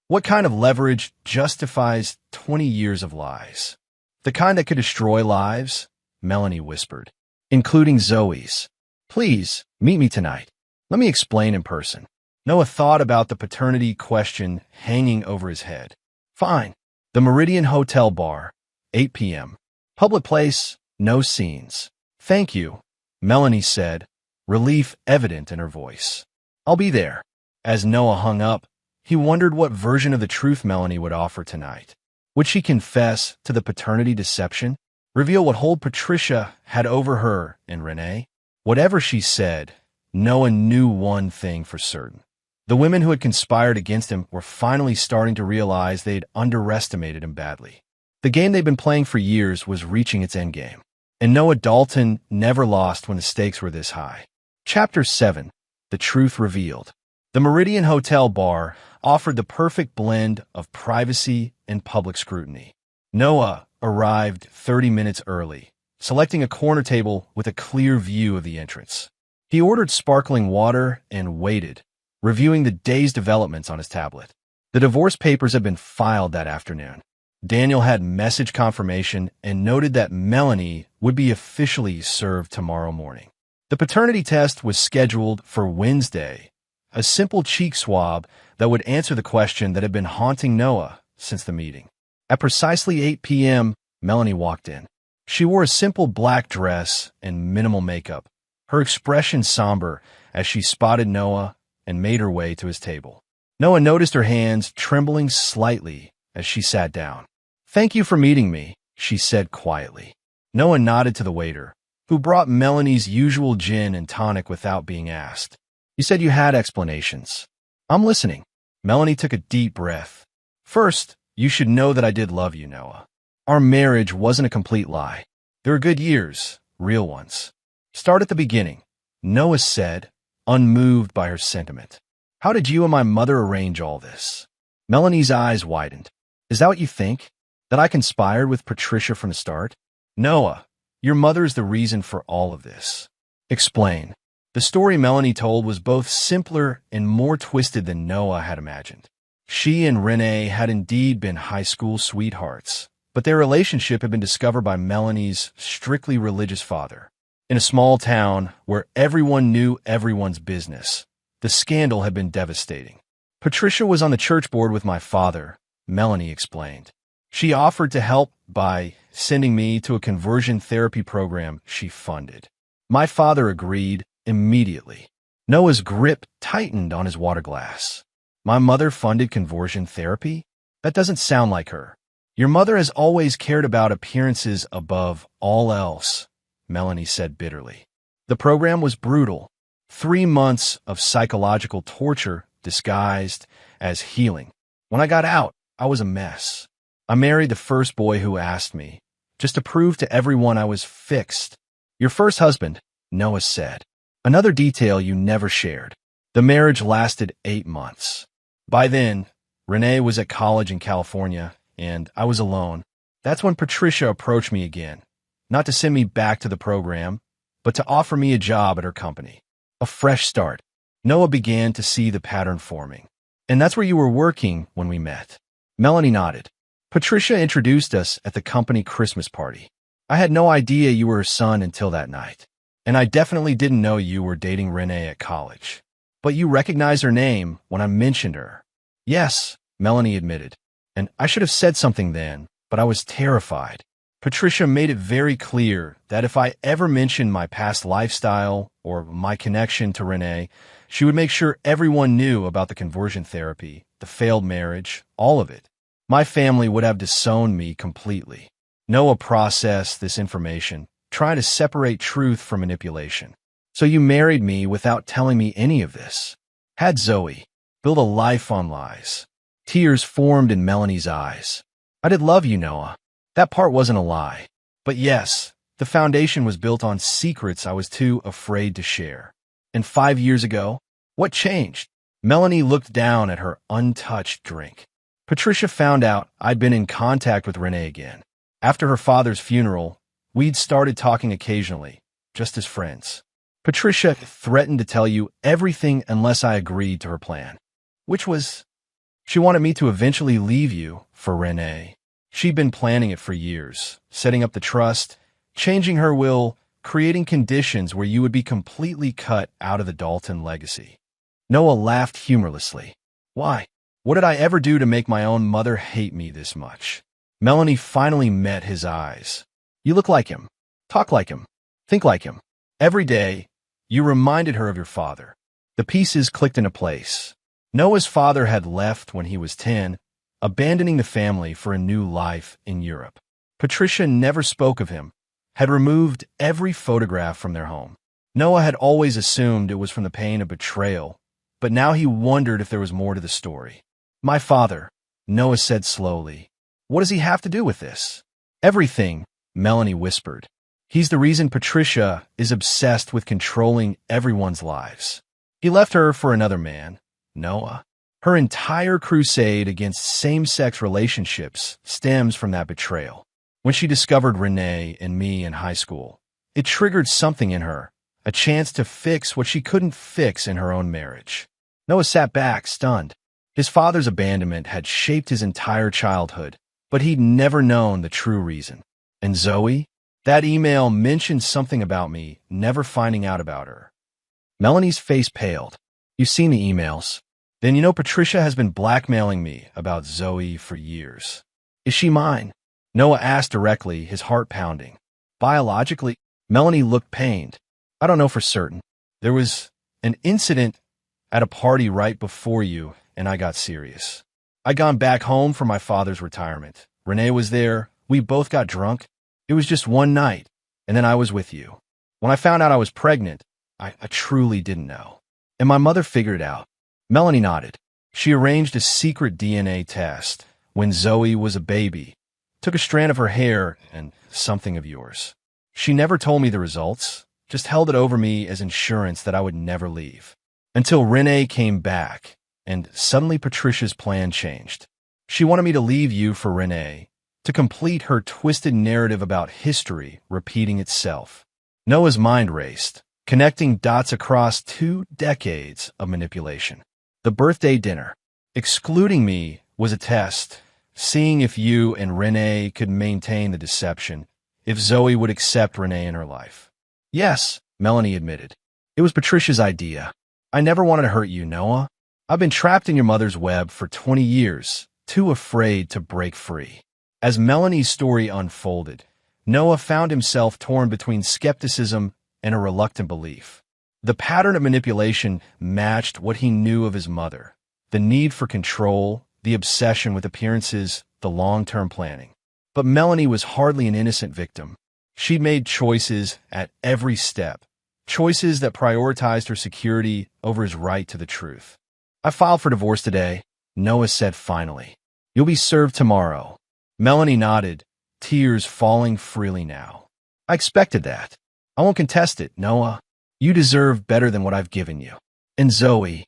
What kind of leverage justifies 20 years of lies? The kind that could destroy lives? Melanie whispered. Including Zoe's. Please, meet me tonight. Let me explain in person. Noah thought about the paternity question hanging over his head. Fine. The Meridian Hotel Bar, 8 p.m. Public place, no scenes. Thank you, Melanie said, relief evident in her voice. I'll be there. As Noah hung up, he wondered what version of the truth Melanie would offer tonight. Would she confess to the paternity deception? Reveal what hold Patricia had over her and Renee? Whatever she said, Noah knew one thing for certain. The women who had conspired against him were finally starting to realize they had underestimated him badly. The game they'd been playing for years was reaching its endgame. And Noah Dalton never lost when the stakes were this high. Chapter 7. The Truth Revealed. The Meridian Hotel Bar offered the perfect blend of privacy and public scrutiny. Noah arrived 30 minutes early, selecting a corner table with a clear view of the entrance. He ordered sparkling water and waited, reviewing the day's developments on his tablet. The divorce papers had been filed that afternoon. Daniel had message confirmation and noted that Melanie would be officially served tomorrow morning. The paternity test was scheduled for Wednesday, a simple cheek swab that would answer the question that had been haunting Noah since the meeting. At precisely 8 p.m., Melanie walked in. She wore a simple black dress and minimal makeup, her expression somber as she spotted Noah and made her way to his table. Noah noticed her hands trembling slightly as she sat down. "Thank you for meeting me," she said quietly. Noah nodded to the waiter, who brought Melanie's usual gin and tonic without being asked. "You said you had explanations." "I'm listening." Melanie took a deep breath. "First, you should know that I did love you, Noah. Our marriage wasn't a complete lie. There were good years, real ones." "Start at the beginning," Noah said, unmoved by her sentiment. "How did you and my mother arrange all this?" Melanie's eyes widened. "Is that what you think? That I conspired with Patricia from the start?" "Noah, your mother is the reason for all of this." "Explain." The story Melanie told was both simpler and more twisted than Noah had imagined. She and Renee had indeed been high school sweethearts, but their relationship had been discovered by Melanie's strictly religious father. In a small town where everyone knew everyone's business, the scandal had been devastating. "Patricia was on the church board with my father," Melanie explained. "She offered to help by sending me to a conversion therapy program she funded. My father agreed immediately." Noah's grip tightened on his water glass. "My mother funded conversion therapy? That doesn't sound like her." "Your mother has always cared about appearances above all else," Melanie said bitterly. "The program was brutal. 3 months of psychological torture disguised as healing. When I got out, I was a mess. I married the first boy who asked me, just to prove to everyone I was fixed." "Your first husband," Noah said. "Another detail you never shared. The marriage lasted 8 months. By then, Renee was at college in California, and I was alone. That's when Patricia approached me again, not to send me back to the program, but to offer me a job at her company. A fresh start." Noah began to see the pattern forming. "And that's where you were working when we met?" Melanie nodded. "Patricia introduced us at the company Christmas party. I had no idea you were her son until that night. And I definitely didn't know you were dating Renee at college. But you recognized her name when I mentioned her." "Yes," Melanie admitted. "And I should have said something then, but I was terrified. Patricia made it very clear that if I ever mentioned my past lifestyle or my connection to Renee, she would make sure everyone knew about the conversion therapy, the failed marriage, all of it. My family would have disowned me completely." Noah processed this information, trying to separate truth from manipulation. "So you married me without telling me any of this? Had Zoe. Built a life on lies." Tears formed in Melanie's eyes. "I did love you, Noah. That part wasn't a lie. But yes, the foundation was built on secrets I was too afraid to share. And 5 years ago, what changed?" Melanie looked down at her untouched drink. "Patricia found out I'd been in contact with Renee again. After her father's funeral, we'd started talking occasionally, just as friends. Patricia threatened to tell you everything unless I agreed to her plan. Which was, she wanted me to eventually leave you for Renee. She'd been planning it for years, setting up the trust, changing her will, creating conditions where you would be completely cut out of the Dalton legacy." Noah laughed humorlessly. "Why? What did I ever do to make my own mother hate me this much?" Melanie finally met his eyes. "You look like him. Talk like him. Think like him. Every day, you reminded her of your father." The pieces clicked into place. Noah's father had left when he was 10, abandoning the family for a new life in Europe. Patricia never spoke of him, had removed every photograph from their home. Noah had always assumed it was from the pain of betrayal, but now he wondered if there was more to the story. "My father," Noah said slowly. "What does he have to do with this?" "Everything," Melanie whispered. "He's the reason Patricia is obsessed with controlling everyone's lives. He left her for another man, Noah. Her entire crusade against same-sex relationships stems from that betrayal. When she discovered Renee and me in high school, it triggered something in her, a chance to fix what she couldn't fix in her own marriage." Noah sat back, stunned. His father's abandonment had shaped his entire childhood, but he'd never known the true reason. And Zoe? That email mentioned something about me never finding out about her. Melanie's face paled. You've seen the emails. Then you know Patricia has been blackmailing me about Zoe for years. Is she mine? Noah asked directly, his heart pounding. Biologically, Melanie looked pained. I don't know for certain. There was an incident at a party right before you, and I got serious. I'd gone back home for my father's retirement. Renee was there. We both got drunk. It was just one night, and then I was with you. When I found out I was pregnant, I truly didn't know. And my mother figured it out. Melanie nodded. She arranged a secret DNA test when Zoe was a baby, took a strand of her hair and something of yours. She never told me the results, just held it over me as insurance that I would never leave. Until Renee came back, and suddenly Patricia's plan changed. She wanted me to leave you for Renee, to complete her twisted narrative about history repeating itself. Noah's mind raced, connecting dots across 2 decades of manipulation. The birthday dinner, excluding me, was a test, seeing if you and Renee could maintain the deception, if Zoe would accept Renee in her life. Yes, Melanie admitted. It was Patricia's idea. I never wanted to hurt you, Noah. I've been trapped in your mother's web for 20 years, too afraid to break free. As Melanie's story unfolded, Noah found himself torn between skepticism and a reluctant belief. The pattern of manipulation matched what he knew of his mother, the need for control, the obsession with appearances, the long-term planning. But Melanie was hardly an innocent victim. She'd made choices at every step, choices that prioritized her security over his right to the truth. I filed for divorce today, Noah said finally. You'll be served tomorrow. Melanie nodded, tears falling freely now. I expected that. I won't contest it, Noah. You deserve better than what I've given you. And Zoe,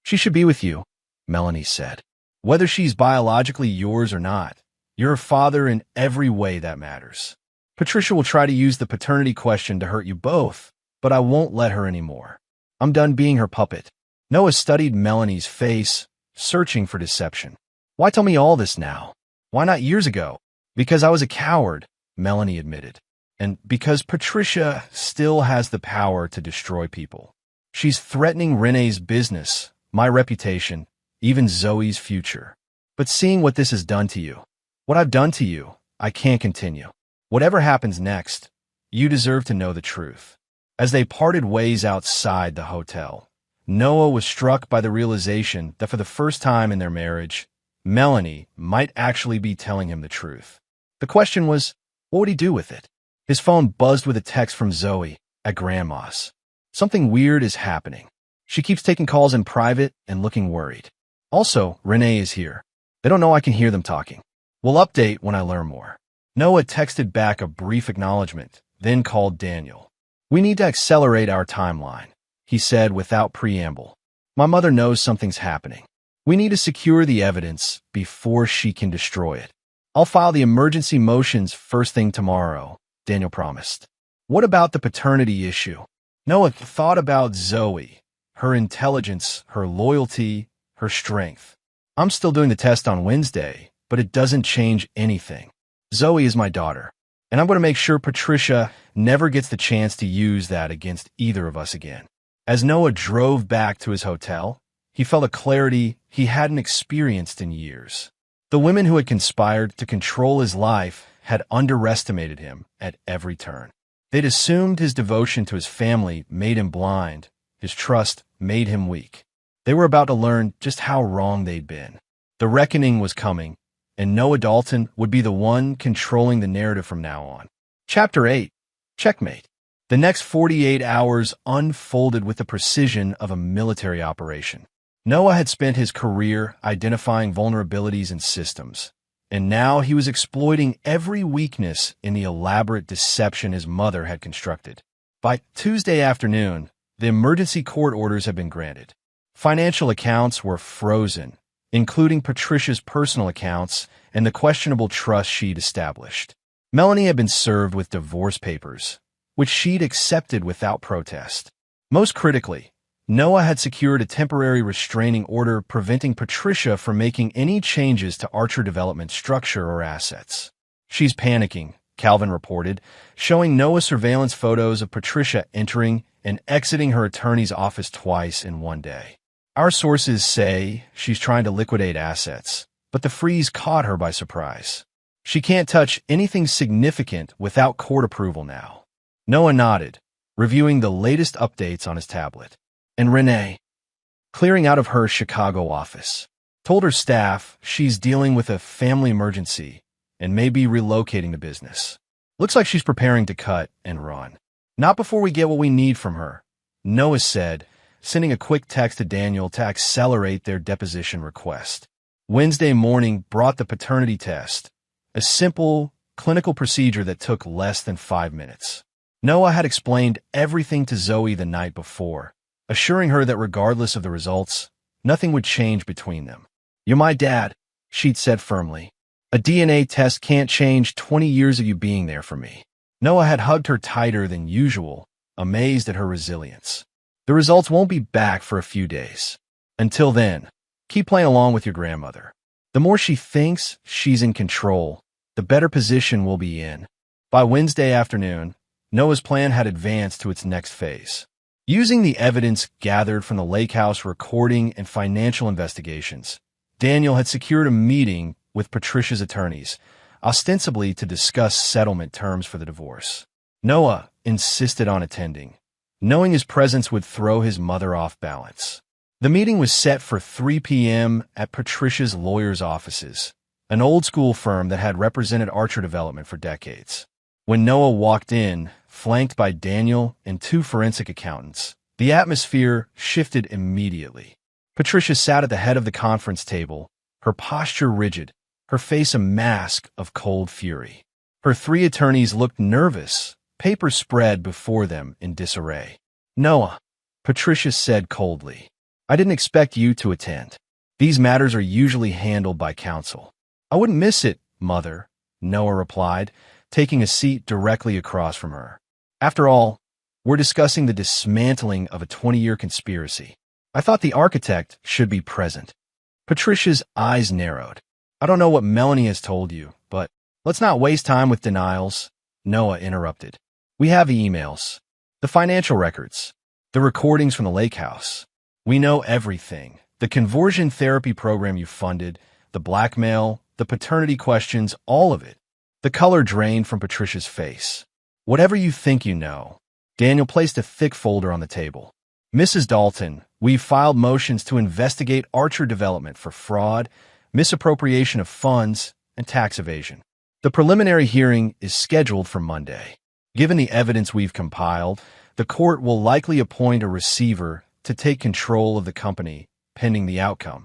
she should be with you, Melanie said. Whether she's biologically yours or not, you're her father in every way that matters. Patricia will try to use the paternity question to hurt you both, but I won't let her anymore. I'm done being her puppet. Noah studied Melanie's face, searching for deception. Why tell me all this now? Why not years ago? Because I was a coward, Melanie admitted. And because Patricia still has the power to destroy people. She's threatening Renee's business, my reputation, even Zoe's future. But seeing what this has done to you, what I've done to you, I can't continue. Whatever happens next, you deserve to know the truth. As they parted ways outside the hotel, Noah was struck by the realization that for the first time in their marriage, Melanie might actually be telling him the truth. The question was, what would he do with it? His phone buzzed with a text from Zoe at Grandma's. Something weird is happening. She keeps taking calls in private and looking worried. Also, Renee is here. They don't know I can hear them talking. We'll update when I learn more. Noah texted back a brief acknowledgement, then called Daniel. We need to accelerate our timeline, he said without preamble. My mother knows something's happening. We need to secure the evidence before she can destroy it. I'll file the emergency motions first thing tomorrow, Daniel promised. What about the paternity issue? Noah thought about Zoe, her intelligence, her loyalty, her strength. I'm still doing the test on Wednesday, but it doesn't change anything. Zoe is my daughter, and I'm going to make sure Patricia never gets the chance to use that against either of us again. As Noah drove back to his hotel, he felt a clarity he hadn't experienced in years. The women who had conspired to control his life had underestimated him at every turn. They'd assumed his devotion to his family made him blind, his trust made him weak. They were about to learn just how wrong they'd been. The reckoning was coming, and Noah Dalton would be the one controlling the narrative from now on. Chapter 8. Checkmate. The next 48 hours unfolded with the precision of a military operation. Noah had spent his career identifying vulnerabilities in systems, and now he was exploiting every weakness in the elaborate deception his mother had constructed. By Tuesday afternoon, the emergency court orders had been granted. Financial accounts were frozen, including Patricia's personal accounts and the questionable trust she'd established. Melanie had been served with divorce papers, which she'd accepted without protest. Most critically, Noah had secured a temporary restraining order preventing Patricia from making any changes to Archer Development's structure or assets. She's panicking, Calvin reported, showing Noah surveillance photos of Patricia entering and exiting her attorney's office twice in one day. Our sources say she's trying to liquidate assets, but the freeze caught her by surprise. She can't touch anything significant without court approval now. Noah nodded, reviewing the latest updates on his tablet. And Renee, clearing out of her Chicago office, told her staff she's dealing with a family emergency and may be relocating the business. Looks like she's preparing to cut and run. Not before we get what we need from her, Noah said, sending a quick text to Daniel to accelerate their deposition request. Wednesday morning brought the paternity test, a simple, clinical procedure that took less than 5 minutes. Noah had explained everything to Zoe the night before, assuring her that regardless of the results, nothing would change between them. "You're my dad," she'd said firmly. "A DNA test can't change 20 years of you being there for me." Noah had hugged her tighter than usual, amazed at her resilience. "The results won't be back for a few days. Until then, keep playing along with your grandmother. The more she thinks she's in control, the better position we'll be in." By Wednesday afternoon, Noah's plan had advanced to its next phase. Using the evidence gathered from the lake house recording and financial investigations, Daniel had secured a meeting with Patricia's attorneys, ostensibly to discuss settlement terms for the divorce. Noah insisted on attending, knowing his presence would throw his mother off balance. The meeting was set for 3 p.m. at Patricia's lawyer's offices, an old-school firm that had represented Archer Development for decades. When Noah walked in, flanked by Daniel and 2 forensic accountants, the atmosphere shifted immediately. Patricia sat at the head of the conference table, her posture rigid, her face a mask of cold fury. Her 3 attorneys looked nervous, papers spread before them in disarray. "Noah," Patricia said coldly, "I didn't expect you to attend. These matters are usually handled by counsel." "I wouldn't miss it, Mother," Noah replied, taking a seat directly across from her. "After all, we're discussing the dismantling of a 20-year conspiracy. I thought the architect should be present." Patricia's eyes narrowed. "I don't know what Melanie has told you, but let's not waste time with denials," Noah interrupted. "We have the emails, the financial records, the recordings from the lake house. We know everything. The conversion therapy program you funded, the blackmail, the paternity questions, all of it." The color drained from Patricia's face. "Whatever you think you know." Daniel placed a thick folder on the table. "Mrs. Dalton, we've filed motions to investigate Archer Development for fraud, misappropriation of funds, and tax evasion. The preliminary hearing is scheduled for Monday. Given the evidence we've compiled, the court will likely appoint a receiver to take control of the company, pending the outcome."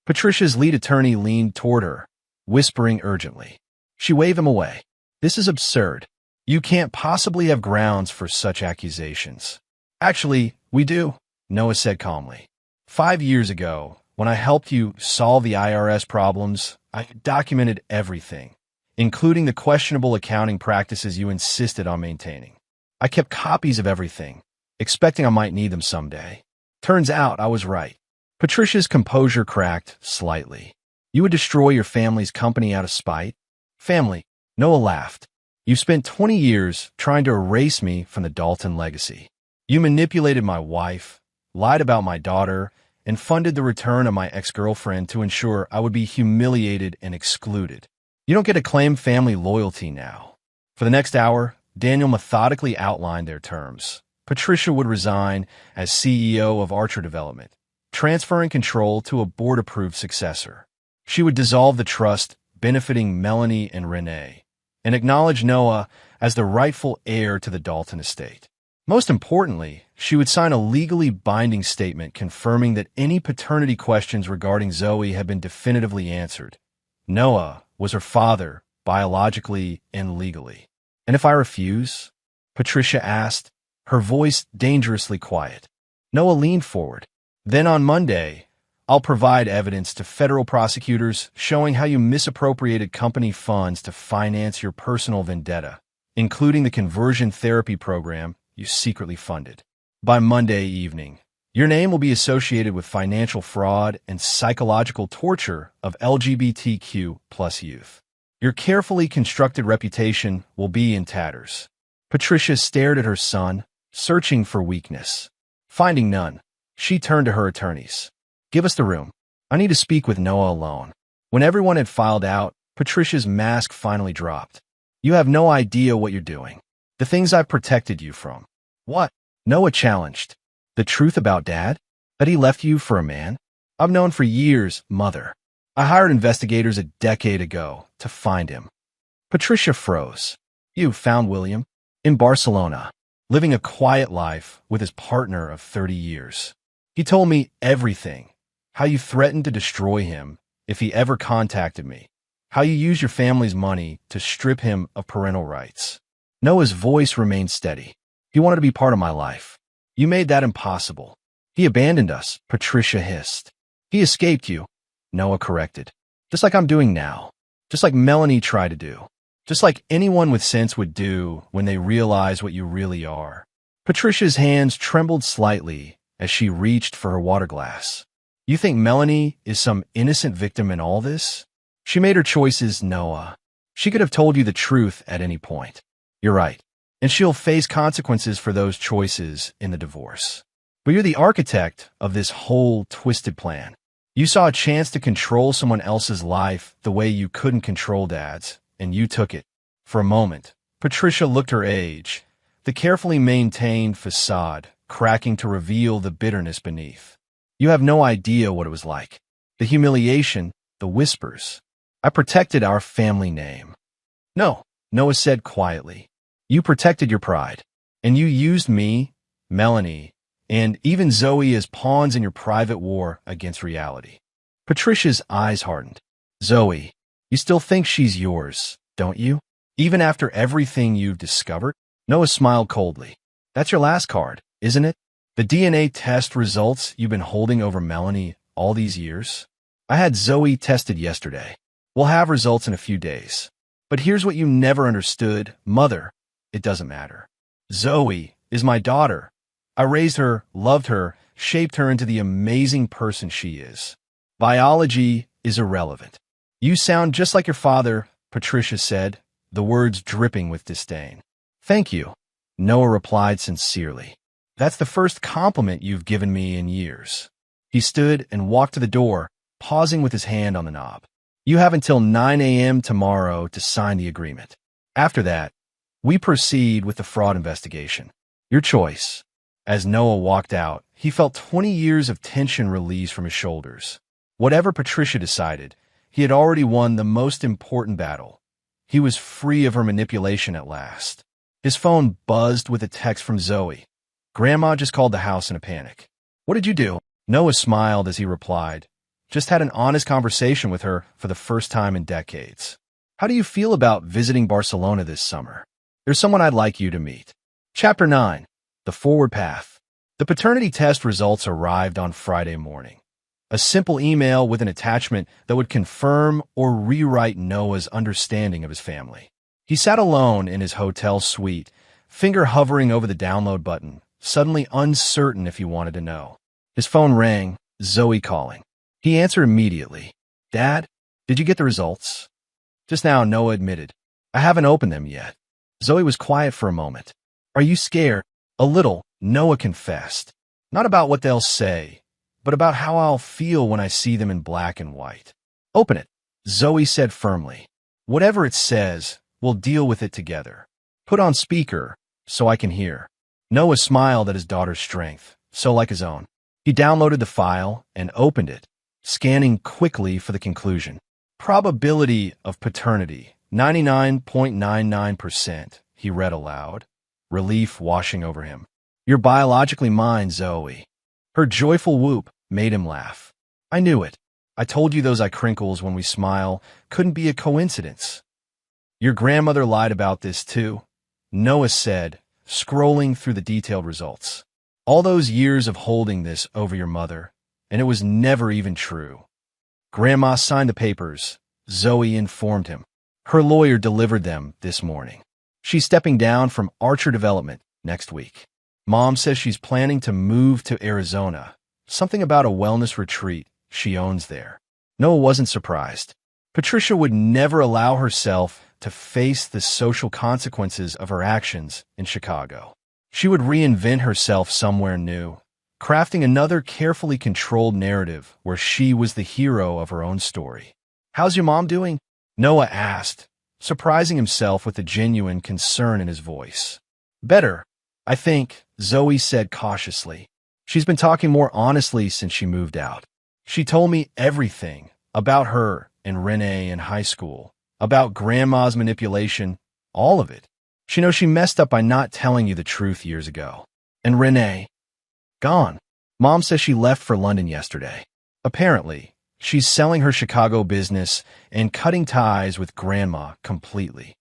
Patricia's lead attorney leaned toward her, whispering urgently. She waved him away. "This is absurd. You can't possibly have grounds for such accusations." "Actually, we do," Noah said calmly. 5 years ago, when I helped you solve the IRS problems, I documented everything, including the questionable accounting practices you insisted on maintaining. I kept copies of everything, expecting I might need them someday. Turns out I was right." Patricia's composure cracked slightly. "You would destroy your family's company out of spite?" "Family," Noah laughed. "You spent 20 years trying to erase me from the Dalton legacy. You manipulated my wife, lied about my daughter, and funded the return of my ex-girlfriend to ensure I would be humiliated and excluded. You don't get to claim family loyalty now." For the next hour, Daniel methodically outlined their terms. Patricia would resign as CEO of Archer Development, transferring control to a board-approved successor. She would dissolve the trust benefiting Melanie and Renee, and acknowledge Noah as the rightful heir to the Dalton estate. Most importantly, she would sign a legally binding statement confirming that any paternity questions regarding Zoe had been definitively answered. Noah was her father, biologically and legally. "And if I refuse?" Patricia asked, her voice dangerously quiet. Noah leaned forward. "Then on Monday, I'll provide evidence to federal prosecutors showing how you misappropriated company funds to finance your personal vendetta, including the conversion therapy program you secretly funded." By Monday evening, Your name will be associated with financial fraud and psychological torture of LGBTQ plus youth. Your carefully constructed reputation will be in tatters. Patricia stared at her son, searching for weakness. Finding none, she turned to her attorneys. Give us the room. I need to speak with Noah alone. When everyone had filed out, Patricia's mask finally dropped. You have no idea what you're doing. The things I've protected you from. What? Noah challenged. The truth about Dad? That he left you for a man? I've known for years, Mother. I hired investigators a decade ago to find him. Patricia froze. You found William? In Barcelona, living a quiet life with his partner of 30 years. He told me everything. How you threatened to destroy him if he ever contacted me. How you used your family's money to strip him of parental rights. Noah's voice remained steady. He wanted to be part of my life. You made that impossible. He abandoned us, Patricia hissed. He escaped you, Noah corrected. Just like I'm doing now. Just like Melanie tried to do. Just like anyone with sense would do when they realize what you really are. Patricia's hands trembled slightly as she reached for her water glass. You think Melanie is some innocent victim in all this? She made her choices, Noah. She could have told you the truth at any point. You're right. And she'll face consequences for those choices in the divorce. But you're the architect of this whole twisted plan. You saw a chance to control someone else's life the way you couldn't control Dad's, and you took it. For a moment, Patricia looked her age, the carefully maintained facade cracking to reveal the bitterness beneath. You have no idea what it was like. The humiliation, the whispers. I protected our family name. No, Noah said quietly. You protected your pride. And you used me, Melanie, and even Zoe as pawns in your private war against reality. Patricia's eyes hardened. Zoe, you still think she's yours, don't you? Even after everything you've discovered? Noah smiled coldly. That's your last card, isn't it? The DNA test results you've been holding over Melanie all these years? I had Zoe tested yesterday. We'll have results in a few days. But here's what you never understood, Mother. It doesn't matter. Zoe is my daughter. I raised her, loved her, shaped her into the amazing person she is. Biology is irrelevant. You sound just like your father, Patricia said, the words dripping with disdain. Thank you, Noah replied sincerely. That's the first compliment you've given me in years. He stood and walked to the door, pausing with his hand on the knob. You have until 9 a.m. tomorrow to sign the agreement. After that, we proceed with the fraud investigation. Your choice. As Noah walked out, he felt 20 years of tension release from his shoulders. Whatever Patricia decided, he had already won the most important battle. He was free of her manipulation at last. His phone buzzed with a text from Zoe. Grandma just called the house in a panic. What did you do? Noah smiled as he replied. Just had an honest conversation with her for the first time in decades. How do you feel about visiting Barcelona this summer? There's someone I'd like you to meet. Chapter 9. The Forward Path. The paternity test results arrived on Friday morning. A simple email with an attachment that would confirm or rewrite Noah's understanding of his family. He sat alone in his hotel suite, finger hovering over the download button, suddenly uncertain if he wanted to know. His phone rang, Zoe calling. He answered immediately. Dad, did you get the results? Just now, Noah admitted. I haven't opened them yet. Zoe was quiet for a moment. Are you scared? A little, Noah confessed. Not about what they'll say, but about how I'll feel when I see them in black and white. Open it, Zoe said firmly. Whatever it says, we'll deal with it together. Put on speaker, so I can hear. Noah smiled at his daughter's strength, so like his own. He downloaded the file and opened it, scanning quickly for the conclusion. Probability of paternity, 99.99%, he read aloud, relief washing over him. You're biologically mine, Zoe. Her joyful whoop made him laugh. I knew it. I told you those eye crinkles when we smile couldn't be a coincidence. Your grandmother lied about this too, Noah said, scrolling through the detailed results. All those years of holding this over your mother, and it was never even true. Grandma signed the papers, Zoe informed him. Her lawyer delivered them this morning. She's stepping down from Archer Development next week. Mom says she's planning to move to Arizona, something about a wellness retreat she owns there. Noah wasn't surprised. Patricia would never allow herself to face the social consequences of her actions in Chicago. She would reinvent herself somewhere new, crafting another carefully controlled narrative where she was the hero of her own story. "How's your mom doing?" Noah asked, surprising himself with a genuine concern in his voice. "Better, I think," Zoe said cautiously. "She's been talking more honestly since she moved out. She told me everything about her and Renee in high school, about Grandma's manipulation, all of it. She knows she messed up by not telling you the truth years ago. And Renee, gone. Mom says she left for London yesterday. Apparently, she's selling her Chicago business and cutting ties with Grandma completely."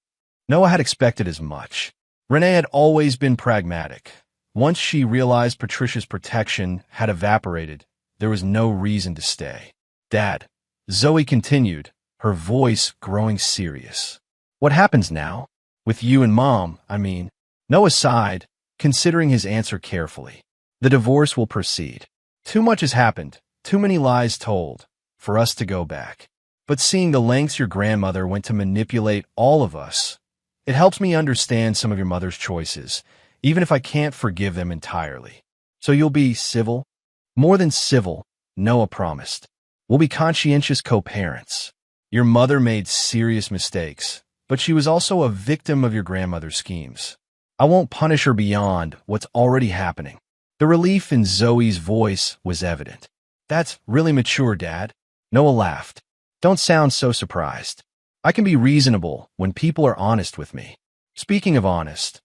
Noah had expected as much. Renee had always been pragmatic. Once she realized Patricia's protection had evaporated, there was no reason to stay. "Dad," Zoe continued, her voice growing serious. "What happens now? With you and Mom, I mean." Noah sighed, considering his answer carefully. "The divorce will proceed. Too much has happened, too many lies told, for us to go back. But seeing the lengths your grandmother went to manipulate all of us, it helps me understand some of your mother's choices, even if I can't forgive them entirely. So you'll be civil?" "More than civil," Noah promised. "We'll be conscientious co-parents. Your mother made serious mistakes, but she was also a victim of your grandmother's schemes. I won't punish her beyond what's already happening." The relief in Zoe's voice was evident. "That's really mature, Dad." Noah laughed. "Don't sound so surprised. I can be reasonable when people are honest with me. Speaking of honest,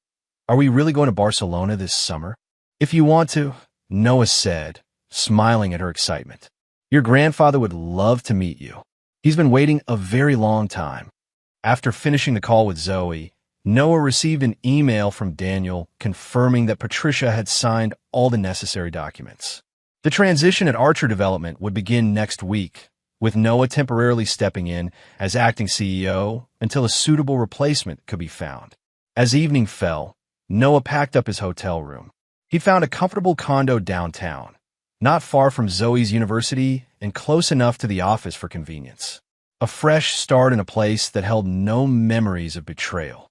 are we really going to Barcelona this summer?" "If you want to," Noah said, smiling at her excitement. "Your grandfather would love to meet you. He's been waiting a very long time." After finishing the call with Zoe, Noah received an email from Daniel confirming that Patricia had signed all the necessary documents. The transition at Archer Development would begin next week, with Noah temporarily stepping in as acting CEO until a suitable replacement could be found. As evening fell, Noah packed up his hotel room. He found a comfortable condo downtown, not far from Zoe's university and close enough to the office for convenience. A fresh start in a place that held no memories of betrayal.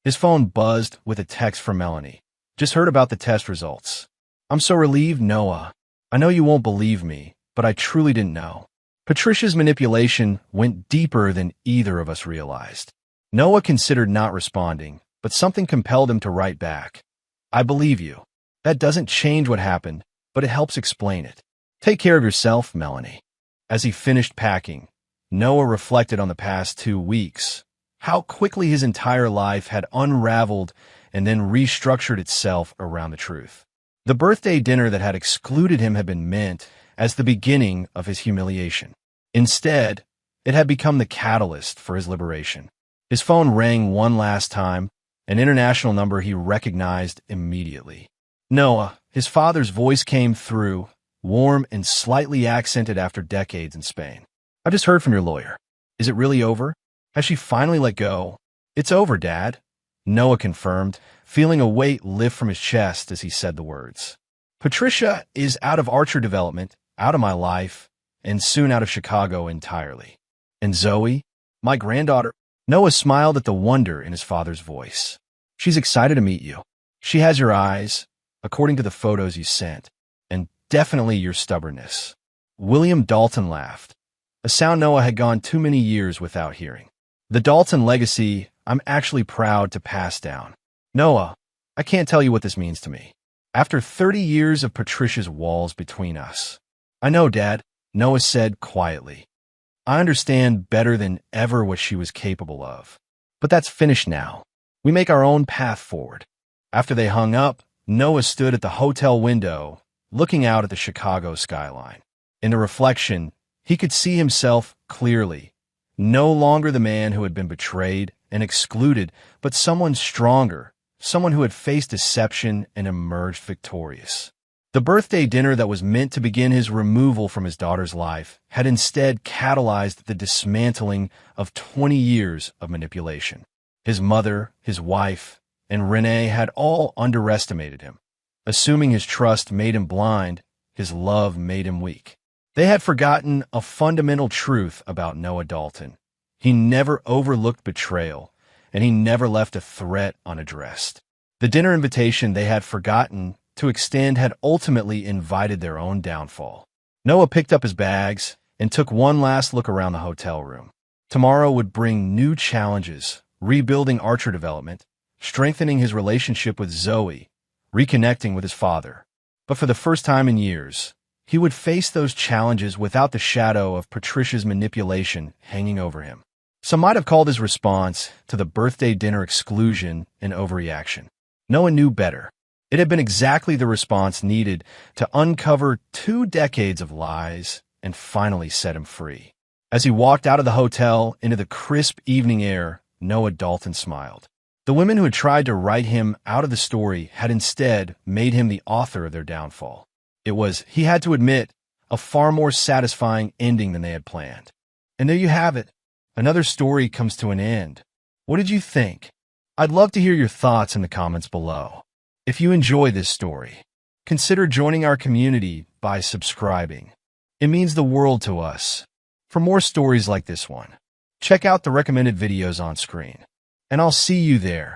His phone buzzed with a text from Melanie. "Just heard about the test results. I'm so relieved, Noah. I know you won't believe me, but I truly didn't know." Patricia's manipulation went deeper than either of us realized. Noah considered not responding, but something compelled him to write back. "I believe you. That doesn't change what happened, but it helps explain it. Take care of yourself, Melanie." As he finished packing, Noah reflected on the past 2 weeks, how quickly his entire life had unraveled and then restructured itself around the truth. The birthday dinner that had excluded him had been meant as the beginning of his humiliation. Instead, it had become the catalyst for his liberation. His phone rang one last time, an international number he recognized immediately. "Noah," his father's voice came through, warm and slightly accented after decades in Spain. "I've just heard from your lawyer. Is it really over? Has she finally let go?" "It's over, Dad," Noah confirmed, feeling a weight lift from his chest as he said the words. "Patricia is out of Archer Development, out of my life, and soon out of Chicago entirely. And Zoe, my granddaughter." Noah smiled at the wonder in his father's voice. "She's excited to meet you. She has your eyes, according to the photos you sent, and definitely your stubbornness." William Dalton laughed, a sound Noah had gone too many years without hearing. "The Dalton legacy I'm actually proud to pass down. Noah, I can't tell you what this means to me. After 30 years of Patricia's walls between us." "I know, Dad," Noah said quietly. "I understand better than ever what she was capable of. But that's finished now. We make our own path forward." After they hung up, Noah stood at the hotel window, looking out at the Chicago skyline. In the reflection, he could see himself clearly, no longer the man who had been betrayed and excluded, but someone stronger, someone who had faced deception and emerged victorious. The birthday dinner that was meant to begin his removal from his daughter's life had instead catalyzed the dismantling of 20 years of manipulation. His mother, his wife, and Renee had all underestimated him. Assuming his trust made him blind, his love made him weak. They had forgotten a fundamental truth about Noah Dalton. He never overlooked betrayal, and he never left a threat unaddressed. The dinner invitation they had forgotten to extend had ultimately invited their own downfall. Noah picked up his bags and took one last look around the hotel room. Tomorrow would bring new challenges, rebuilding Archer development, strengthening his relationship with Zoe, reconnecting with his father. But for the first time in years, he would face those challenges without the shadow of Patricia's manipulation hanging over him. Some might have called his response to the birthday dinner exclusion an overreaction. Noah knew better. It had been exactly the response needed to uncover 2 decades of lies and finally set him free. As he walked out of the hotel into the crisp evening air, Noah Dalton smiled. The women who had tried to write him out of the story had instead made him the author of their downfall. It was, he had to admit, a far more satisfying ending than they had planned. And there you have it. Another story comes to an end. What did you think? I'd love to hear your thoughts in the comments below. If you enjoy this story, consider joining our community by subscribing. It means the world to us. For more stories like this one, check out the recommended videos on screen. And I'll see you there.